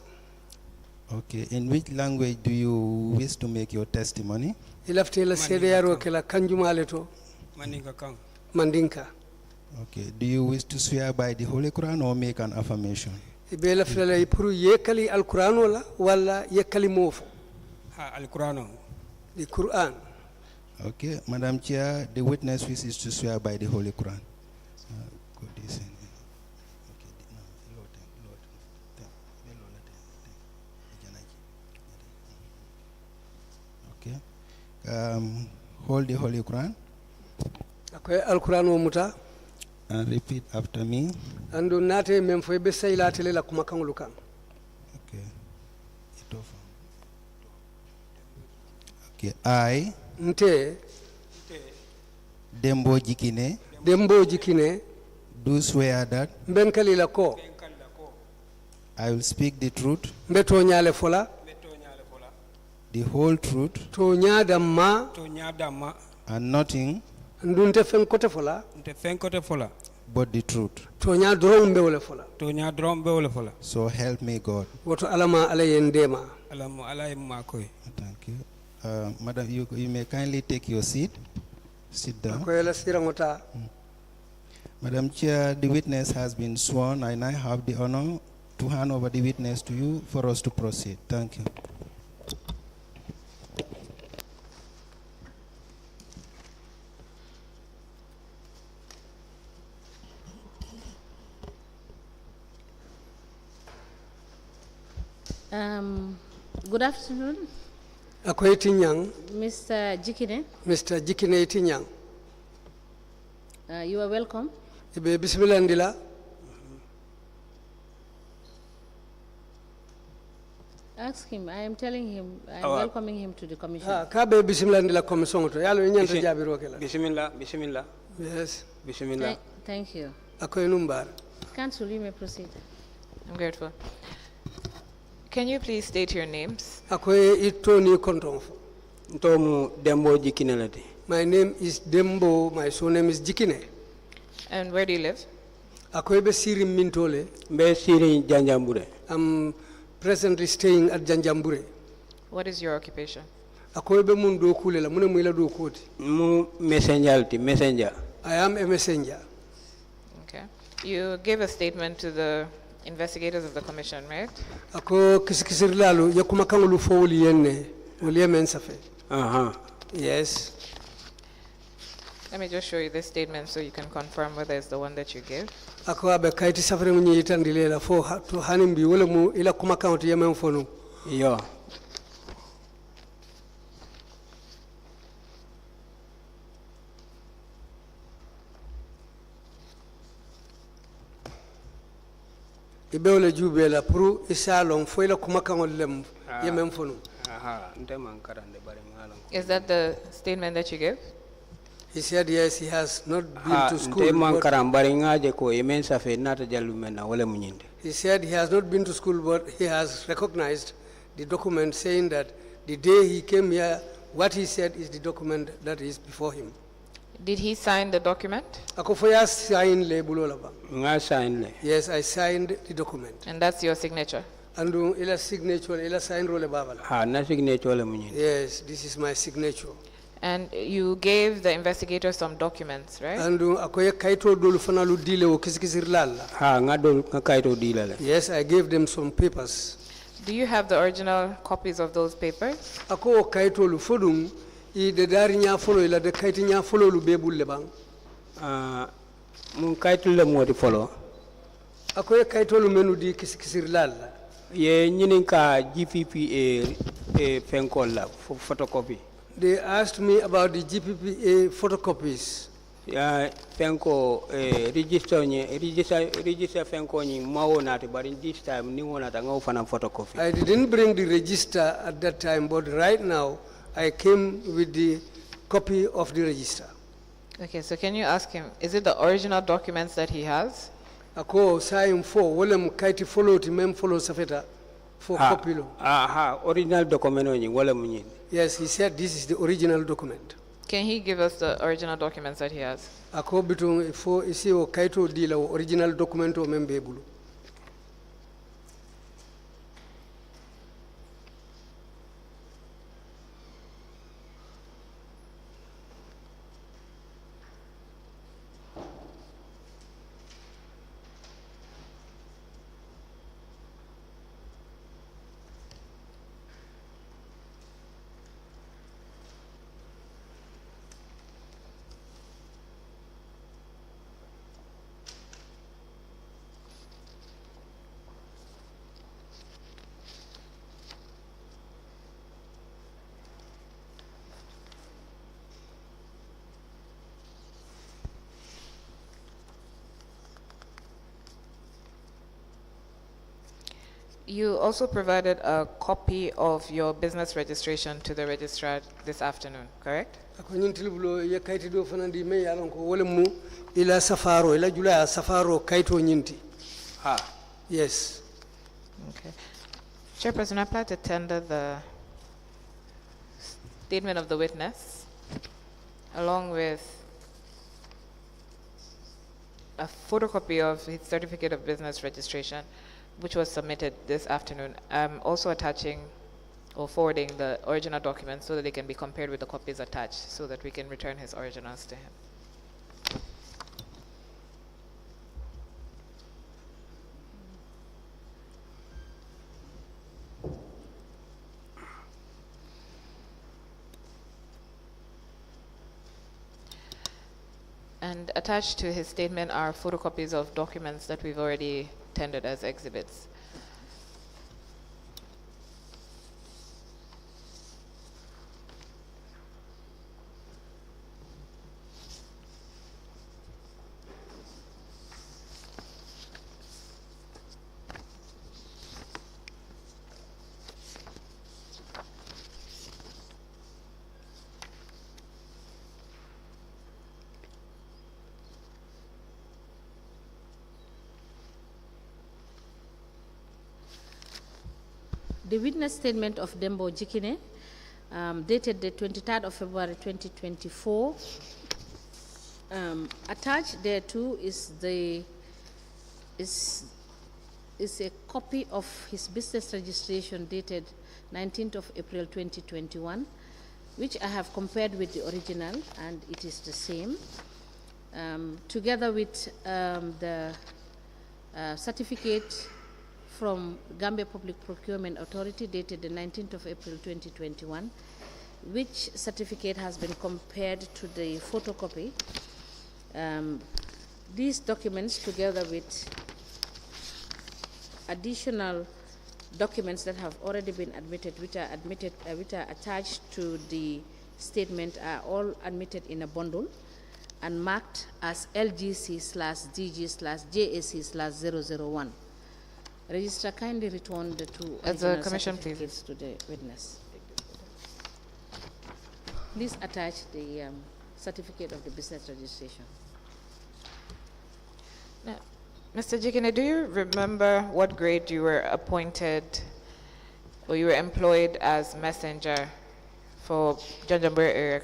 Okay, in which language do you wish to make your testimony? Ilafte la sede yaro kala kanjumale to Mandinka kang. mandinka. Okay, do you wish to swear by the Holy Quran or make an affirmation? Ibe lafte la puru yekali alquran wala yekali mofo. Ha al-Qur'an. The Quran. Okay, Madam Chair, the witness wishes to swear by the Holy Quran. Hold the Holy Quran akoye alquran o muta and repeat after me. andu nate men fo be saylatele la kuma kangulu kan. Okay. It over. Okay. I, Nte Dembo Jikine, Dembo Jikine do swear that mbenkali la ko I will speak the truth, mbeto nyale fola the whole truth, to nyada ma to nyadama and nothing ndunte fen kote fola nte fenkote fola but the truth. to nya drom be wala fola to nyadrom be wala fola So help me God. woto alama ala yendema. alamu alay makoy. Thank you. Madam, you may kindly take your seat. Sit down. Akoye la sirangota. Madam Chair, the witness has been sworn, and I have the honor to hand over the witness to you for us to proceed. Thank you. Good afternoon, Akoye tinyang Mr. Jikine. Mr. Jikine tinyang. You are welcome. Ibe bismillah ndila. Ask him. I am telling him. I am welcoming him to the commission. Ka be bismillah ndila commission to yalo nyanta jabiro kala. Bismillah. Yes. Bismillah. Thank you. Akoye numbar. Council, you may proceed. I'm grateful. Can you please state your names? Akoye itoni konton. Ntomu Dembo Jikine lati. My name is Dembo, my surname is Jikine. And where do you live? Akoye be siri mintole. Mbe siri Janjanbureh. I'm presently staying at Janjanbureh. What is your occupation? Akoye be mun do kule la mune muila do koti. Mu messenger. I am a messenger. Okay. You gave a statement to the investigators of the commission, right? Ako kisikisir lalu yakuma kangulu fo wuli yenne wuli yemen safe. Yes. Let me just show you this statement so you can confirm whether it's the one that you gave. Ako abe kaiti safari munyi itandile la fo to hanimbi wala mu ila kuma kangutu yemen fonu. Yo. Ibewle jube la puru isalong fo ila kuma kangol lem yemen fonu. Is that the statement that you gave? He said yes, he has not been to school. He said he has not been to school, but he has recognized the document saying that the day he came here, what he said is the document that is before him. Did he sign the document? Yes, I signed the document. And that's your signature? And ila signature, ila sign role babala. Yes, this is my signature. And you gave the investigators some documents, right? And akoye kaito dolu fanalu dile o kisikisir lalla. Yes, I gave them some papers. Do you have the original copies of those papers? Ako kaito lu fodum I de dari nya folo ila de kaiti nya folo lu bebulle bang. Mun kaito le modi folo. Akoye kaito lu menu di kisikisir lalla. Ye nyinin ka GPPA fenkola photocopy. They asked me about the GPPA photocopies. Fenko register fenko ni mawo nati but in this time ni wona ta ngaw fana photocopy. I didn't bring the register at that time, but right now I came with the copy of the register. Okay, so can you ask him, is it the original documents that he has? Ako saying for wolem kaiti follow ti mem follow safeta for copy lo. Original document ni wala munyin. Yes, he said this is the original document. Can he give us the original documents that he has? Ako bitung fo isi o kaito di la original documento membe bulu. You also provided a copy of your business registration to the registrar this afternoon, correct? ako ñintil bulo ye kayti do fanandi me yalon ko wala mu ila safaro ila jula safaro kayto ñinti yes. Okay. Chairperson, I plan to tender the statement of the witness along with a photocopy of his certificate of business registration, which was submitted this afternoon. I'm also attaching or forwarding the original documents so that they can be compared with the copies attached so that we can return his originals to him. And attached to his statement are photocopies of documents that we've already tendered as exhibits. The witness statement of Dembo Jikine, dated the 23rd of February 2024. Attached thereto is a copy of his business registration dated 19th of April 2021, which I have compared with the original, and it is the same, together with the certificate from Gambia Public Procurement Authority dated the 19th of April 2021, which certificate has been compared to the photocopy. These documents, together with additional documents that have already been admitted, which are attached to the statement, are all admitted in a bundle and marked as LGC/DG/JAC/001. Registrar, kindly return the two original certificates to the witness. Please attach the certificate of the business registration. Now, Mr. Jikine, do you remember what grade you were appointed or you were employed as messenger for Janjanbureh Area